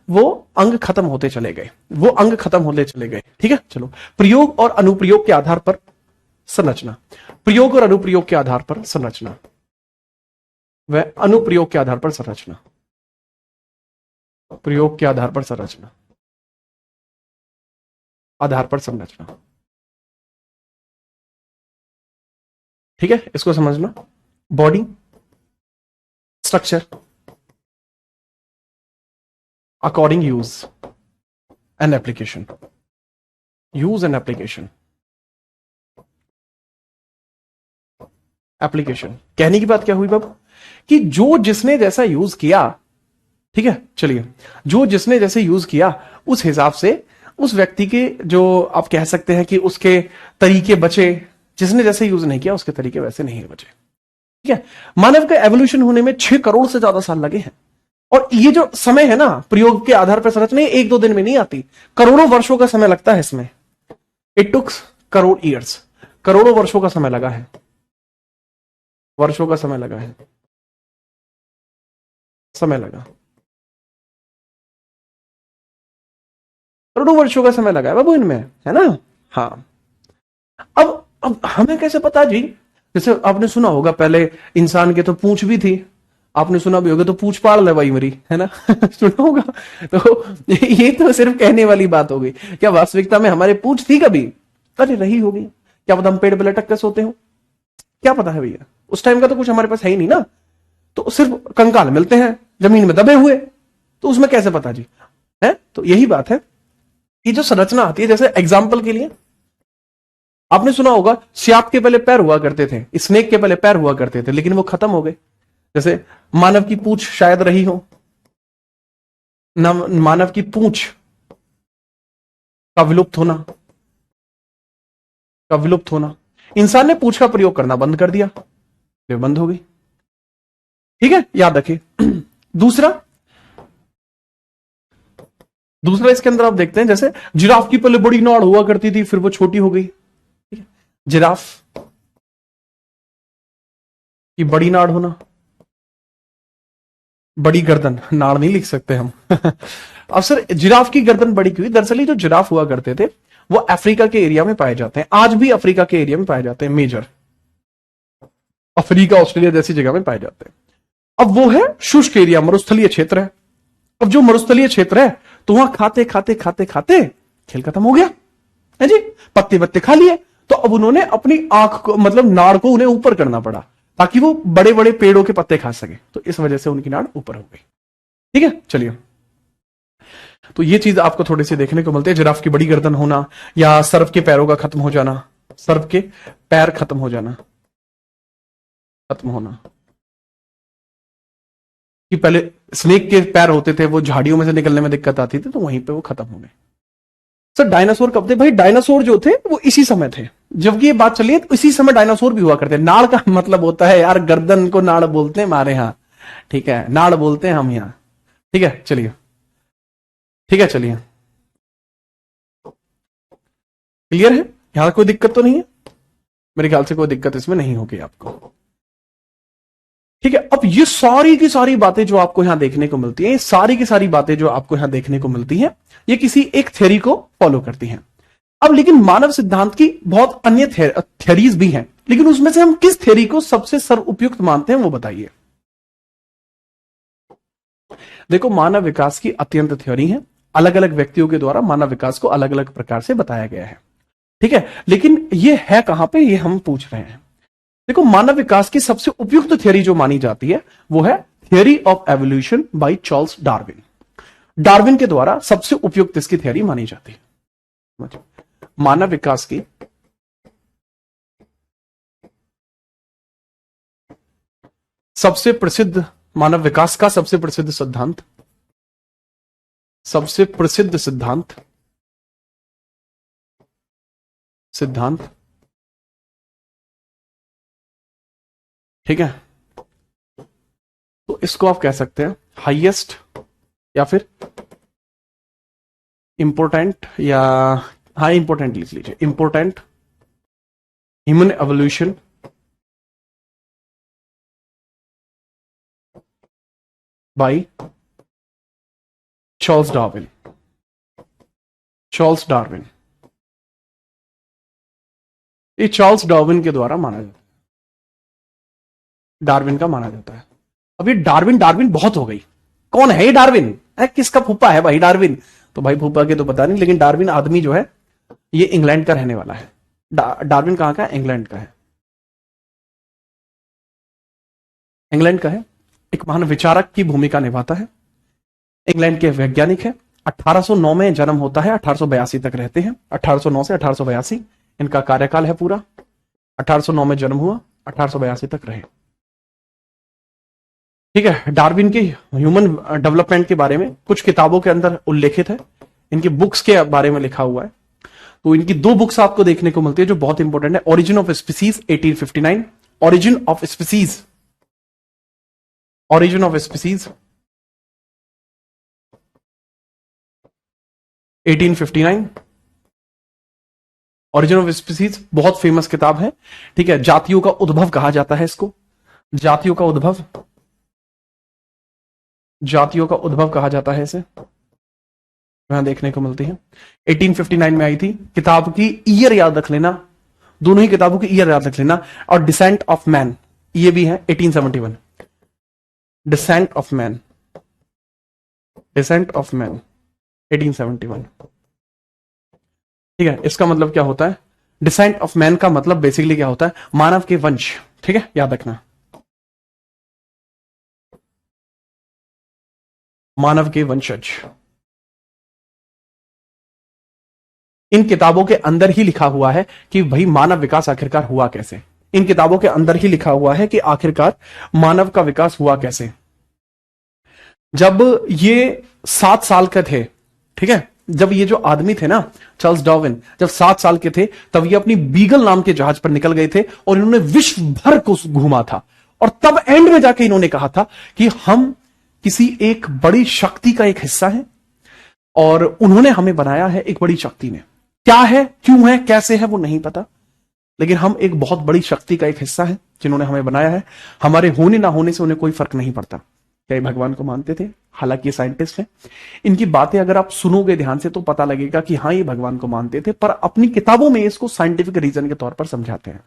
वो अंग खत्म होते चले गए, वो अंग खत्म होते चले गए। ठीक है, चलो प्रयोग और अनुप्रयोग के आधार पर संरचना, प्रयोग और अनुप्रयोग के आधार पर संरचना, वह अनुप्रयोग के आधार पर संरचना, प्रयोग के आधार पर संरचना, आधार पर संरचना। ठीक है, इसको समझना। Body structure according use and application, use and application. Application कहने की बात क्या हुई बाबू? कि जो जिसने जैसा यूज किया, ठीक है, चलिए, जो जिसने जैसे यूज किया उस हिसाब से उस व्यक्ति के, जो आप कह सकते हैं कि उसके तरीके बचे। जिसने जैसे यूज नहीं किया उसके तरीके वैसे नहीं बचे। ठीक है, मानव का एवोल्यूशन होने में 6 करोड़ से ज्यादा साल लगे हैं। और ये जो समय है ना प्रयोग के आधार पर संरचना, एक दो दिन में नहीं आती, करोड़ों वर्षों का समय लगता है इसमें। इट टुक्स करोड़ ईयर्स, करोड़ों वर्षों का समय लगा है, वर्षों का समय लगा है, समय लगा, करोड़ों वर्षों का समय लगा है बाबू इनमें, है ना? हाँ। अब हमें कैसे पता जी? जैसे आपने सुना होगा पहले इंसान के तो पूंछ भी थी, आपने सुना भी होगा तो पूंछ पाड़ ले भाई मेरी, है ना? सुना होगा। तो ये तो सिर्फ कहने वाली बात हो गई। क्या वास्तविकता में हमारे पूंछ थी कभी? अरे रही होगी, क्या पता हम पेड़ पे लटक के सोते हो, क्या पता है भैया? उस टाइम का तो कुछ हमारे पास है ही नहीं ना। तो सिर्फ कंकाल मिलते हैं जमीन में दबे हुए, तो उसमें कैसे पता जी? है तो यही बात है कि जो संरचना आती है, जैसे एग्जाम्पल के लिए आपने सुना होगा सांप के पहले पैर हुआ करते थे, स्नेक के पहले पैर हुआ करते थे, लेकिन वो खत्म हो गए। जैसे मानव की पूंछ शायद रही हो ना, मानव की पूंछ का विलुप्त होना, का विलुप्त होना, इंसान ने पूंछ का प्रयोग करना बंद कर दिया, ये बंद हो गई। ठीक है, याद रखिए। दूसरा इसके अंदर आप देखते हैं, जैसे जिराफ की पहले बड़ी नाड़ हुआ करती थी, फिर वो छोटी हो गई। ठीक है, जिराफ की बड़ी नाड़ होना, बड़ी गर्दन, नाड़ नहीं लिख सकते हम। अब सर जिराफ की गर्दन बड़ी क्यों? दरअसल ये जो जिराफ हुआ करते थे वो अफ्रीका के एरिया में पाए जाते हैं, आज भी अफ्रीका के एरिया में पाए जाते हैं, मेजर अफ्रीका ऑस्ट्रेलिया जैसी जगह में पाए जाते हैं। अब वो है शुष्क एरिया, मरुस्थलीय क्षेत्र है। अब जो मरुस्थलीय क्षेत्र है तो वहां खाते खाते खाते खाते खेल खत्म हो गया है जी, पत्ते पत्ते खा लिए। तो अब उन्होंने अपनी आंख को, मतलब नाड़ को उन्हें ऊपर करना पड़ा ताकि वो बड़े बड़े पेड़ों के पत्ते खा सके, तो इस वजह से उनकी नाड़ ऊपर हो गई। ठीक है, चलिए, तो ये चीज आपको थोड़ी सी देखने को मिलती है, जिराफ की बड़ी गर्दन होना या सर्प के पैरों का खत्म हो जाना, सर्प के पैर खत्म हो जाना, खत्म होना। कि पहले स्नेक के पैर होते थे, वो झाड़ियों में से निकलने में दिक्कत आती थी, तो वहीं पे वो खत्म हो गए। सर डायनासोर कब थे? भाई डायनासोर जो थे वो इसी समय थे, जबकि ये बात चली है तो इसी समय डायनासोर भी हुआ करते। नाड़ का मतलब होता है यार, गर्दन को नाड़ बोलते हैं हमारे यहां, ठीक है, नाड़ बोलते हैं हम यहां। ठीक है, चलिए, ठीक है, चलिए, क्लियर है? यहां कोई दिक्कत तो नहीं है? मेरे ख्याल से कोई दिक्कत इसमें नहीं होगी आपको। ठीक है, अब ये सारी की सारी बातें जो आपको यहां देखने को मिलती हैं, ये सारी की सारी बातें जो आपको यहां देखने को मिलती हैं, ये किसी एक थ्योरी को फॉलो करती हैं। अब लेकिन मानव सिद्धांत की बहुत अन्य थ्योरीज भी हैं, लेकिन उसमें से हम किस थ्योरी को सबसे सर्वोपयुक्त मानते हैं वो बताइए। देखो, मानव विकास की अत्यंत थ्योरी है, अलग अलग व्यक्तियों के द्वारा मानव विकास को अलग अलग प्रकार से बताया गया है। ठीक है, लेकिन ये है कहां पे, ये हम पूछ रहे हैं। देखो, मानव विकास की सबसे उपयुक्त थ्योरी जो मानी जाती है वो है theory of evolution by Charles Darwin. Darwin के द्वारा सबसे उपयुक्त इसकी थ्योरी मानी जाती है। मानव विकास की सबसे प्रसिद्ध, मानव विकास का सबसे प्रसिद्ध सिद्धांत, सबसे प्रसिद्ध सिद्धांत, ठीक है, तो इसको आप कह सकते हैं हाईएस्ट या फिर इंपोर्टेंट, या हाँ इंपोर्टेंट लिख लीजिए, important human evolution by Charles Darwin. Charles Darwin, ये चार्ल्स डार्विन के द्वारा माना जाता है, डार्विन का माना जाता है। अब ये डार्विन डार्विन बहुत हो गई, कौन है ये डार्विन? किसका फूफा है भाई डार्विन? तो भाई फूफा के तो पता नहीं, लेकिन डार्विन आदमी जो है ये इंग्लैंड का रहने वाला है। डार्विन कहां का है? इंग्लैंड का है, इंग्लैंड का है। एक महान विचारक की भूमिका निभाता है, इंग्लैंड के वैज्ञानिक है। 1809 में जन्म होता है, 1882 तक रहते हैं। 1809 से 1882 इनका कार्यकाल है पूरा। 1809 में जन्म हुआ, 1882 तक रहे। ठीक है, डार्विन की ह्यूमन डेवलपमेंट के बारे में कुछ किताबों के अंदर उल्लेखित है, इनकी बुक्स के बारे में लिखा हुआ है। तो इनकी दो बुक्स आपको देखने को मिलती है जो बहुत इंपॉर्टेंट है। Origin of species 1859, origin of species, origin of species 1859, origin of species बहुत फेमस किताब है। ठीक है, जातियों का उद्भव कहा जाता है इसको, जातियों का उद्भव, जातियों का उद्भव कहा जाता है इसे, यहां देखने को मिलती है। 1859 में आई थी। किताब की ईयर याद रख लेना, दोनों ही किताबों की ईयर याद रख लेना। और डिसेंट ऑफ मैन ये भी है 1871, descent of man, descent of man 1871। ठीक है, इसका मतलब क्या होता है? डिसेंट ऑफ मैन का मतलब बेसिकली क्या होता है? मानव के वंश। ठीक है, याद रखना, मानव के वंशज। इन किताबों के अंदर ही लिखा हुआ है कि भाई मानव विकास आखिरकार हुआ कैसे। इन किताबों के अंदर ही लिखा हुआ है कि आखिरकार मानव का विकास हुआ कैसे। जब ये 7 साल के थे, ठीक है, जब ये जो आदमी थे ना, चार्ल्स डार्विन, जब 7 साल के थे तब ये अपनी बीगल नाम के जहाज पर निकल गए थे और इन्होंने विश्व भर को घूमा था। और तब एंड में जाके इन्होंने कहा था कि हम किसी एक बड़ी शक्ति का एक हिस्सा हैं और उन्होंने हमें बनाया है एक बड़ी शक्ति ने। क्या है, क्यों है, कैसे है, वो नहीं पता, लेकिन हम एक बहुत बड़ी शक्ति का एक हिस्सा है जिन्होंने हमें बनाया है। हमारे होने ना होने से उन्हें कोई फर्क नहीं पड़ता। क्या ये भगवान को मानते थे? हालांकि ये साइंटिस्ट हैं। इनकी बातें अगर आप सुनोगे ध्यान से तो पता लगेगा कि हाँ, ये भगवान को मानते थे, पर अपनी किताबों में इसको साइंटिफिक रीजन के तौर पर समझाते हैं।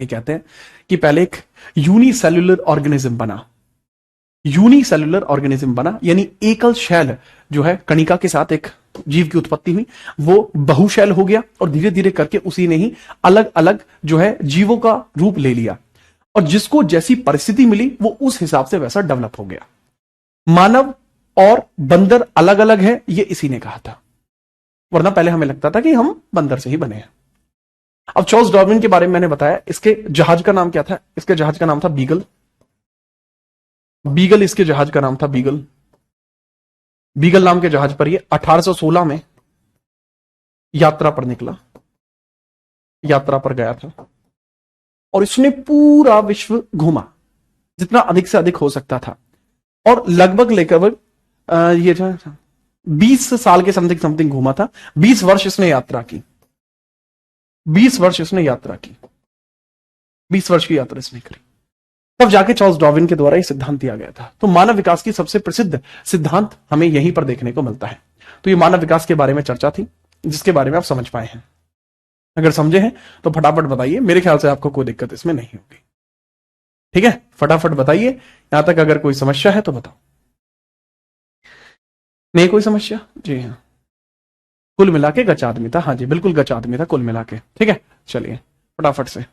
ये कहते हैं कि पहले एक यूनिसेल्युलर ऑर्गेनिज्म बना। यूनिसेल्युलर ऑर्गेनिज्म बना यानी एकल शैल जो है कणिका के साथ एक जीव की उत्पत्ति हुई, वो बहुशैल हो गया और धीरे धीरे करके उसी ने ही अलग अलग जो है जीवों का रूप ले लिया और जिसको जैसी परिस्थिति मिली वो उस हिसाब से वैसा डेवलप हो गया। मानव और बंदर अलग अलग है, ये इसी ने कहा था, वरना पहले हमें लगता था कि हम बंदर से ही बने हैं। अब चार्ल्स डार्विन के बारे में मैंने बताया, इसके जहाज का नाम क्या था? इसके जहाज का नाम था बीगल। बीगल इसके जहाज का नाम था, बीगल। बीगल नाम के जहाज पर ये 1816 में यात्रा पर निकला, यात्रा पर गया था और इसने पूरा विश्व घूमा जितना अधिक से अधिक हो सकता था और लगभग ये जो 20 साल के समथिंग समथिंग घूमा था। 20 वर्ष इसने यात्रा की, 20 वर्ष इसने यात्रा की, 20 वर्ष की यात्रा इसने करी। तब जाके चार्ल्स डार्विन के द्वारा यह सिद्धांत दिया गया था। तो मानव विकास की सबसे प्रसिद्ध सिद्धांत हमें यहीं पर देखने को मिलता है। तो ये मानव विकास के बारे में चर्चा थी जिसके बारे में आप समझ पाए हैं। अगर समझे हैं तो फटाफट बताइए, मेरे ख्याल से आपको कोई दिक्कत इसमें नहीं होगी। ठीक है, फटाफट बताइए। यहां तक अगर कोई समस्या है तो बताओ। नहीं कोई समस्या? जी हाँ, कुल मिला के गच आदमी था। हाँ जी बिल्कुल गच आदमी था कुल मिला के। ठीक है, चलिए फटाफट से।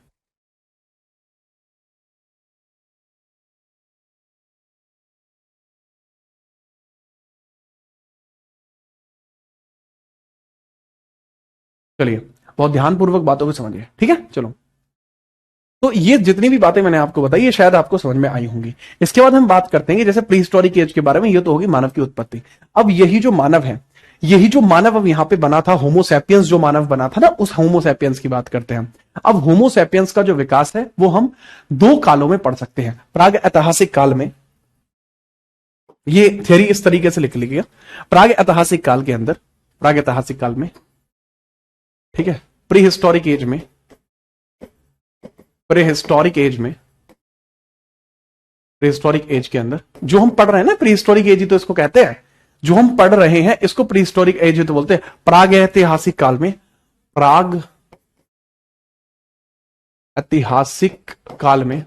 चलिए बहुत ध्यानपूर्वक बातों को समझिए। ठीक है, चलो। तो ये जितनी भी बातें मैंने आपको बताई ये शायद आपको समझ में आई होंगी। इसके बाद हम बात करते हैं जैसे प्री हिस्टोरिक एज के बारे में। ये तो होगी मानव की उत्पत्ति। अब यही जो मानव है, यही जो मानव अब यहां पे बना था, होमोसैपियंस जो मानव बना था ना, उस होमोसैपियंस की बात करते हैं। अब होमोसैपियंस का जो विकास है वो हम 2 कालों में पढ़ सकते हैं। प्राग ऐतिहासिक काल में, ये थियरी इस तरीके से लिख ली गया, प्राग ऐतिहासिक काल के अंदर, प्राग ऐतिहासिक काल में, ठीक है, प्री हिस्टोरिक एज में, प्रीहिस्टोरिक एज में, प्रीहिस्टोरिक एज के अंदर जो हम पढ़ रहे हैं ना, प्रीहिस्टोरिक एज ही तो इसको कहते हैं, जो हम पढ़ रहे हैं इसको प्रीहिस्टोरिक एज ही तो बोलते हैं। प्राग ऐतिहासिक काल में, प्राग ऐतिहासिक काल में,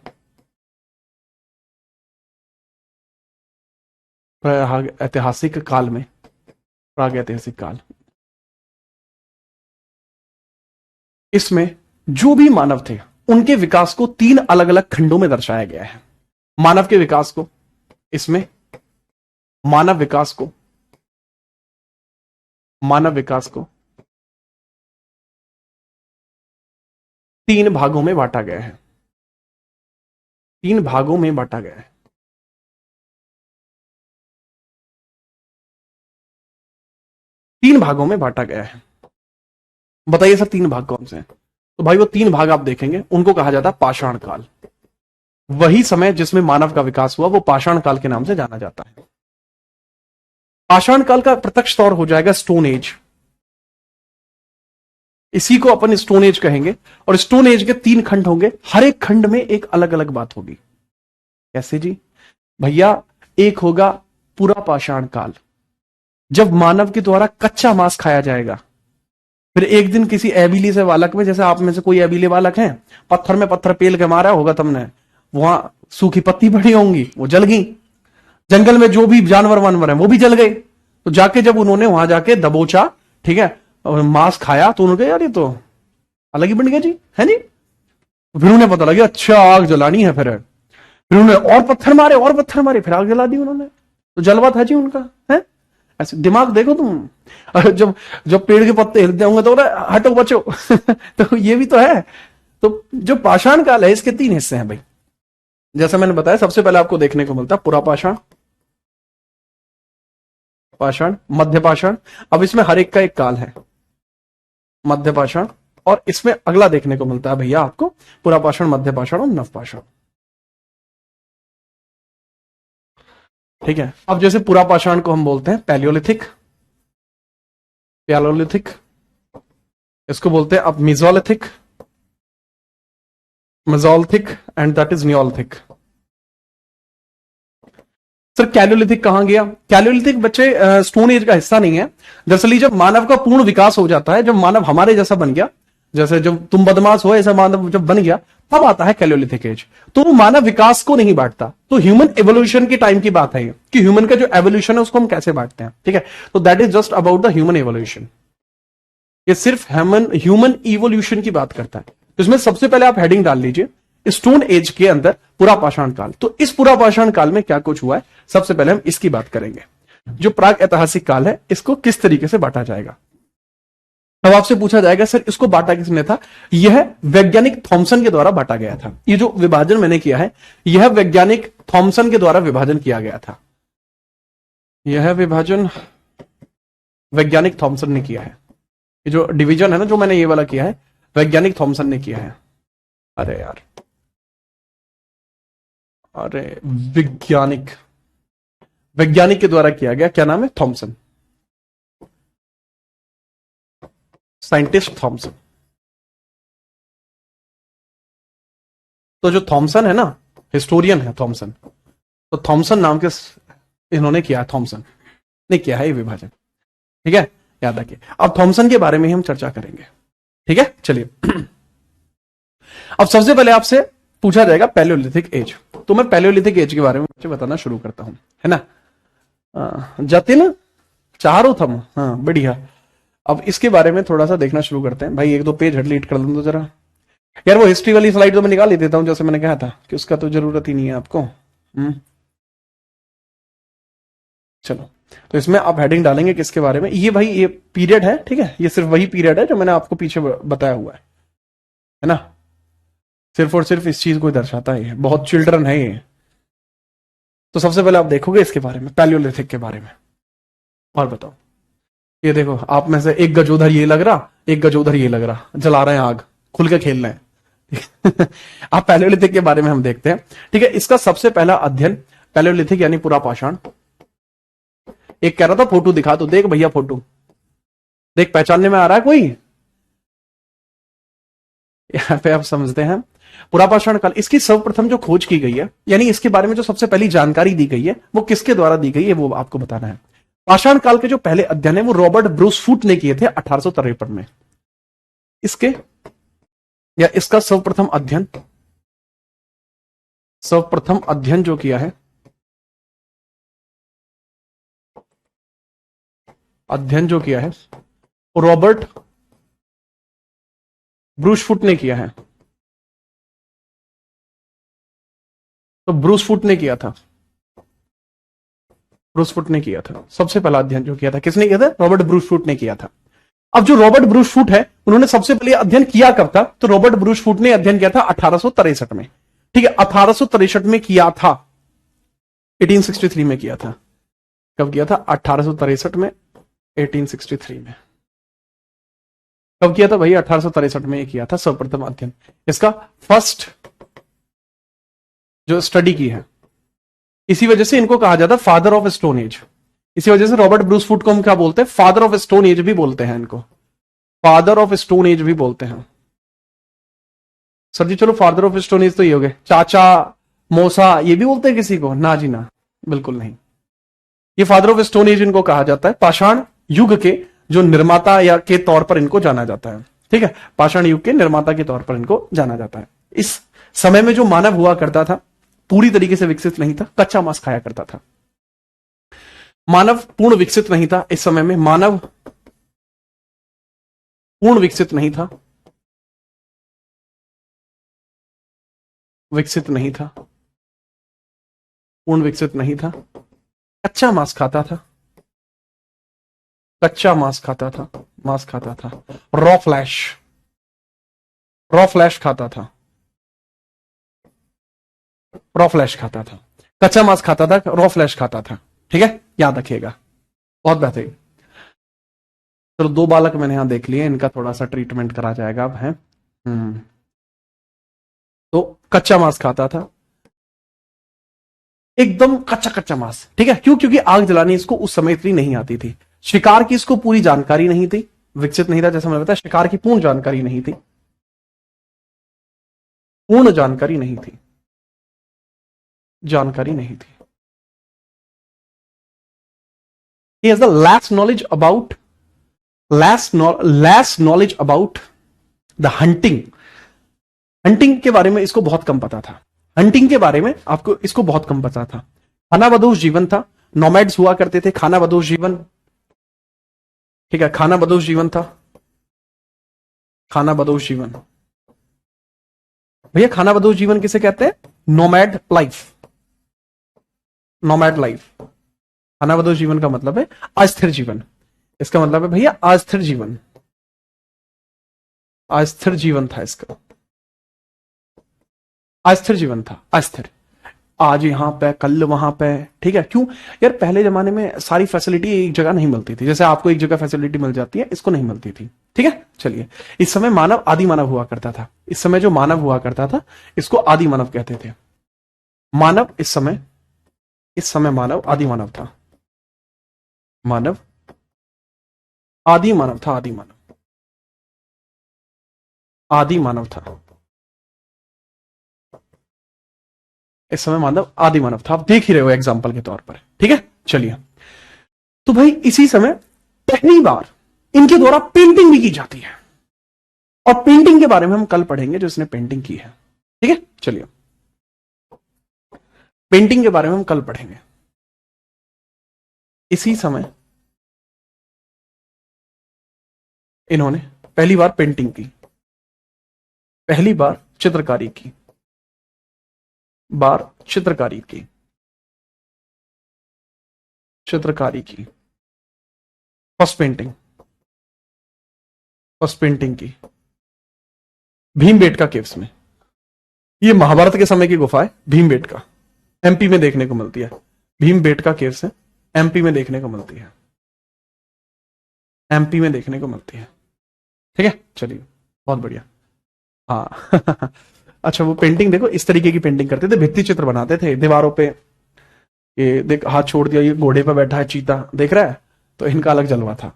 प्राग ऐतिहासिक काल में, प्राग ऐतिहासिक काल, इसमें जो भी मानव थे उनके विकास को 3 अलग अलग खंडों में दर्शाया गया है। मानव के विकास को, इसमें मानव विकास को, मानव विकास को 3 भागों में बांटा गया है। 3 भागों में बांटा गया है। 3 भागों में बांटा गया है। बताइए सर 3 भाग कौन से हैं? तो भाई वो 3 भाग आप देखेंगे, उनको कहा जाता है पाषाण काल। वही समय जिसमें मानव का विकास हुआ वो पाषाण काल के नाम से जाना जाता है। पाषाण काल का प्रत्यक्ष तौर हो जाएगा स्टोन एज। इसी को अपन स्टोन एज कहेंगे और स्टोन एज के 3 खंड होंगे, हर एक खंड में एक अलग अलग बात होगी। कैसे जी? भैया एक होगा पूरा पाषाण काल, जब मानव के द्वारा कच्चा मांस खाया जाएगा। फिर एक दिन किसी एबिली से बालक में, जैसे आप में से कोई एबिले बालक हैं, पत्थर में पत्थर पेल के मारा होगा तुमने, वहां सूखी पत्ती पड़ी होंगी, वो जल गई। जंगल में जो भी जानवर वानवर हैं वो भी जल गए। तो जाके जब उन्होंने वहां जाके दबोचा, ठीक है, और मांस खाया तो उन्होंने कहा यार ये तो अलग ही बन गया जी, है जी। फिर उन्हें पता लगा अच्छा आग जलानी है। फिर उन्होंने और पत्थर मारे और पत्थर मारे, फिर आग जला दी उन्होंने। तो जलवा था जी उनका, है ऐसे। दिमाग देखो तुम, जब जब पेड़ के पत्ते हिलते होंगे तो हटो बचो। तो ये भी तो है। तो जो पाषाण काल है इसके 3 हिस्से हैं भाई। जैसा मैंने बताया, सबसे पहले आपको देखने को मिलता है पुरा पाषाण, पाषाण, मध्य पाषाण। अब इसमें हर एक का एक काल है, मध्य पाषाण, और इसमें अगला देखने को मिलता है भैया आपको पुरा पाषाण, मध्य पाषाण और नव पाषाण। ठीक है, अब जैसे पुरा पाषाण को हम बोलते हैं पैलियोलिथिक, पैलियोलिथिक, इसको बोलते हैं अब mesolithic, mesolithic and that is neolithic. Sir chalcolithic कहां गया? कैलियोलिथिक बच्चे स्टोन एज का हिस्सा नहीं है। दरअसल जब मानव का पूर्ण विकास हो जाता है, जब मानव हमारे जैसा बन गया, जैसे जब तुम बदमाश हो ऐसा मानव जब बन गया, तब आता है कैलियोलिथिक एज। तो वो मानव विकास को नहीं बांटता। तो ह्यूमन एवोल्यूशन के टाइम की बात है कि ह्यूमन का जो एवोल्यूशन है उसको हम कैसे बांटते हैं। ठीक है, तो that is just about the human evolution. ये सिर्फ ह्यूमन इवोल्यूशन की बात करता है। तो इसमें सबसे पहले आप हेडिंग डाल लीजिए स्टोन एज के अंदर पुरा पाषाण काल। तो इस पुरा पाषाण काल में क्या कुछ हुआ है, सबसे पहले हम इसकी बात करेंगे। जो प्राग ऐतिहासिक काल है इसको किस तरीके से बांटा जाएगा। अब आपसे पूछा जाएगा सर इसको बांटा किसने था? यह वैज्ञानिक थॉमसन के द्वारा बांटा गया था। ये जो विभाजन मैंने किया है यह वैज्ञानिक थॉमसन के द्वारा विभाजन किया गया था। यह विभाजन वैज्ञानिक थॉमसन ने किया है। ये जो डिवीजन है ना जो मैंने ये वाला किया है वैज्ञानिक थॉमसन ने किया है। अरे यार, अरे वैज्ञानिक के द्वारा किया गया। क्या नाम है? Thomson, scientist Thomson. तो जो थॉमसन है ना, हिस्टोरियन है थॉमसन, तो थॉमसन नाम के इन्होंने किया है, थॉमसन ने किया है ये विभाजन। ठीक है, याद रखिए। अब थॉमसन के बारे में ही हम चर्चा करेंगे। ठीक है, चलिए। अब सबसे पहले आपसे पूछा जाएगा पैलियोलिथिक एज। तो मैं पैलियोलिथिक एज के बारे में बताना शुरू करता हूं, है ना। जतिन चारो थम, हाँ बढ़िया। अब इसके बारे में थोड़ा सा देखना शुरू करते हैं। भाई एक दो पेज डिलीट कर दूं तो जरा। यार वो हिस्ट्री वाली स्लाइड तो मैं निकाल ही देता हूं, जैसे मैंने कहा था कि उसका तो जरूरत ही नहीं है आपको। चलो, तो इसमें आप हेडिंग डालेंगे किसके बारे में। ये भाई ये पीरियड है, ठीक है, ये सिर्फ वही पीरियड है जो मैंने आपको पीछे बताया हुआ है ना। सिर्फ और सिर्फ इस चीज को दर्शाता है, बहुत चिल्ड्रन है ये। तो सबसे पहले आप देखोगे इसके बारे में, पैलियोलिथिक के बारे में। और बताओ, ये देखो आप में से एक गजोधर ये लग रहा, एक गजोधर ये लग रहा, जला रहे हैं आग, खुल के खेल रहे हैं। आप पैलियोलिथिक के बारे में हम देखते हैं। ठीक है, इसका सबसे पहला अध्ययन पैलियोलिथिक यानी पुरा पाषाण। एक कह रहा था फोटो दिखा, तो देख भैया फोटो देख, पहचानने में आ रहा है कोई? यहां पे आप समझते हैं पुरा पाषाण काल, इसकी सर्वप्रथम जो खोज की गई है, यानी इसके बारे में जो सबसे पहली जानकारी दी गई है वो किसके द्वारा दी गई है वो आपको बताना है। पाषाण काल के जो पहले अध्ययन है वो रॉबर्ट ब्रूस फूट ने किए थे 1853 में। इसके या इसका सर्वप्रथम अध्ययन जो किया है, वो रॉबर्ट ब्रूस फूट ने किया है। तो ब्रूस फूट ने किया था, सबसे पहला अध्ययन जो किया था। किसने किया था? रॉबर्ट ब्रूस फूट ने किया था। अब जो रॉबर्ट ब्रूस फूट है उन्होंने सबसे पहले अध्ययन किया कब था? तो रॉबर्ट ब्रूस फूट ने अध्ययन किया था 1863 में। ठीक है, 1863 में किया था, 1863 में किया था। कब किया था? 1863 में, 1863 में। कब किया था भाई? 1863 में किया था सर्वप्रथम अध्ययन। इसका फर्स्ट जो स्टडी की है, इसी वजह से इनको कहा जाता है फादर ऑफ स्टोन एज। इसी वजह से रॉबर्ट ब्रूस फूट को हम क्या बोलते हैं? फादर ऑफ स्टोन एज भी बोलते हैं इनको, फादर ऑफ स्टोन एज भी बोलते हैं। सर जी चलो फादर ऑफ स्टोन एज तो ये हो गए, चाचा मौसा ये भी बोलते हैं किसी को? ना जी ना, बिल्कुल नहीं। ये फादर ऑफ स्टोन एज इनको कहा जाता है। पाषाण युग के जो निर्माता या के तौर पर इनको जाना जाता है। ठीक है, पाषाण युग के निर्माता के तौर पर इनको जाना जाता है। इस समय में जो मानव हुआ करता था पूरी तरीके से विकसित नहीं था, कच्चा मांस खाया करता था। मानव पूर्ण विकसित नहीं था। इस समय में मानव पूर्ण विकसित नहीं था, पूर्ण विकसित नहीं था। कच्चा मांस खाता था, मांस खाता था। रॉ फ्लैश खाता था, कच्चा मांस खाता था, रॉ फ्लैश खाता था। ठीक है, याद रखिएगा। बहुत बेहतरीन। चलो 2 बालक मैंने यहां देख लिए, इनका थोड़ा सा ट्रीटमेंट करा जाएगा अब है। तो कच्चा मांस खाता था, एकदम कच्चा कच्चा मांस, ठीक है। क्यों? क्योंकि आग जलानी इसको उस समय इतनी नहीं आती थी, शिकार की इसको पूरी जानकारी नहीं थी, विकसित नहीं था, जैसा मैंने बताया शिकार की पूर्ण जानकारी नहीं थी, पूर्ण जानकारी नहीं थी, जानकारी नहीं थी। He has the less knowledge about less knowledge about the hunting। Hunting के बारे में इसको बहुत कम पता था, हंटिंग के बारे में आपको इसको बहुत कम पता था। खानाबदोश जीवन था, नोमैड्स हुआ करते थे, खानाबदोश जीवन, ठीक है, खानाबदोश जीवन था, खानाबदोश जीवन। भैया खानाबदोश जीवन किसे कहते हैं? Nomad life, nomad life. खानाबदोश जीवन का मतलब है अस्थिर जीवन, इसका मतलब है भैया अस्थिर जीवन, अस्थिर जीवन था इसका, अस्थिर जीवन था, अस्थिर। आज यहां पे कल वहां पे, ठीक है। क्यों यार? पहले जमाने में सारी फैसिलिटी एक जगह नहीं मिलती थी, जैसे आपको एक जगह फैसिलिटी मिल जाती है, इसको नहीं मिलती थी, ठीक है। चलिए, इस समय मानव आदि मानव हुआ करता था, इस समय जो मानव हुआ करता था इसको आदि मानव कहते थे। मानव इस समय मानव आदि मानव था, मानव आदि मानव था, आदि मानव, आदि मानव था, इस समय मानव आदि मानव था। आप देख ही रहे हो एग्जांपल के तौर पर, ठीक है। चलिए, तो भाई इसी समय पहली बार इनके द्वारा पेंटिंग भी की जाती है, और पेंटिंग के बारे में हम कल पढ़ेंगे जो इसने पेंटिंग की है, ठीक है। चलिए, पेंटिंग के बारे में हम कल पढ़ेंगे। इसी समय इन्होंने पहली बार पेंटिंग की, पहली बार चित्रकारी की, चित्रकारी की, चित्रकारी की, फर्स्ट पेंटिंग की भीमबेटका केव्स में। ये महाभारत के समय की गुफा है भीमबेटका, एमपी में देखने को मिलती है। भीमबेटका केव्स है, एमपी में देखने को मिलती है, एमपी में देखने को मिलती है, ठीक है। चलिए, बहुत बढ़िया। हाँ अच्छा, वो पेंटिंग देखो, इस तरीके की पेंटिंग करते थे, भित्ति चित्र बनाते थे दीवारों पे। ये देख, हाथ छोड़ दिया, ये घोड़े पे बैठा है चीता, देख रहा है, तो इनका अलग जलवा था,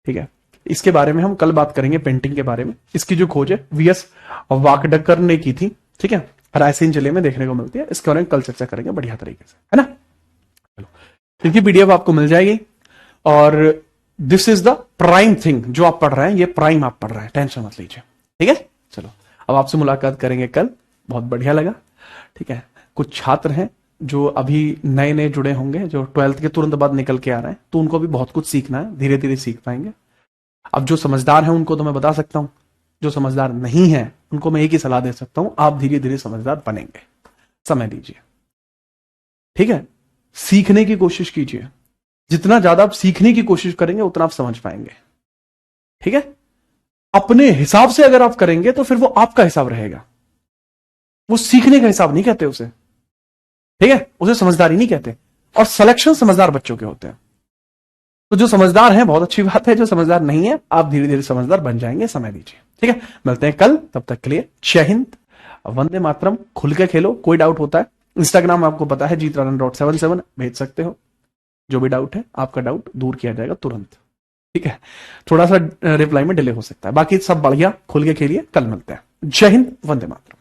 ठीक है। इसके बारे में हम कल बात करेंगे, पेंटिंग के बारे में। इसकी जो खोज है वीएस वाकडकर ने की थी, ठीक है, रायसेन जिले में देखने को मिलती है। इसके बारे में कल चर्चा करेंगे बढ़िया तरीके से, है ना। चलो, इनकी पीडीएफ आपको मिल जाएगी, और this is the prime thing जो आप पढ़ रहे हैं, ये प्राइम आप पढ़ रहे हैं, टेंशन मत लीजिए, ठीक है। चलो, अब आपसे मुलाकात करेंगे कल, बहुत बढ़िया लगा, ठीक है। कुछ छात्र हैं जो अभी नए नए जुड़े होंगे, जो 12th के तुरंत बाद निकल के आ रहे हैं, तो उनको भी बहुत कुछ सीखना है, धीरे धीरे सीख पाएंगे। अब जो समझदार हैं उनको तो मैं बता सकता हूं, जो समझदार नहीं है उनको मैं एक ही सलाह दे सकता हूं, आप धीरे धीरे समझदार बनेंगे, समय दीजिए, ठीक है। सीखने की कोशिश कीजिए, जितना ज्यादा आप सीखने की कोशिश करेंगे उतना आप समझ पाएंगे, ठीक है। अपने हिसाब से अगर आप करेंगे तो फिर वो आपका हिसाब रहेगा, वो सीखने का हिसाब नहीं कहते उसे, ठीक है, उसे समझदारी नहीं कहते। और सिलेक्शन समझदार बच्चों के होते हैं। तो जो समझदार हैं बहुत अच्छी बात है, जो समझदार नहीं है आप धीरे धीरे समझदार बन जाएंगे, समय दीजिए, ठीक है। मिलते हैं कल, तब तक के लिए जय हिंद, वंदे मातरम। खुल के खेलो, कोई डाउट होता है इंस्टाग्राम आपको पता है जीतरानंद.77 भेज सकते हो, जो भी डाउट है आपका डाउट दूर किया जाएगा तुरंत, ठीक है। थोड़ा सा रिप्लाई में डिले हो सकता है, बाकी सब बढ़िया, खुल के खेलिए। कल मिलते हैं, जय हिंद, वंदे मातरम।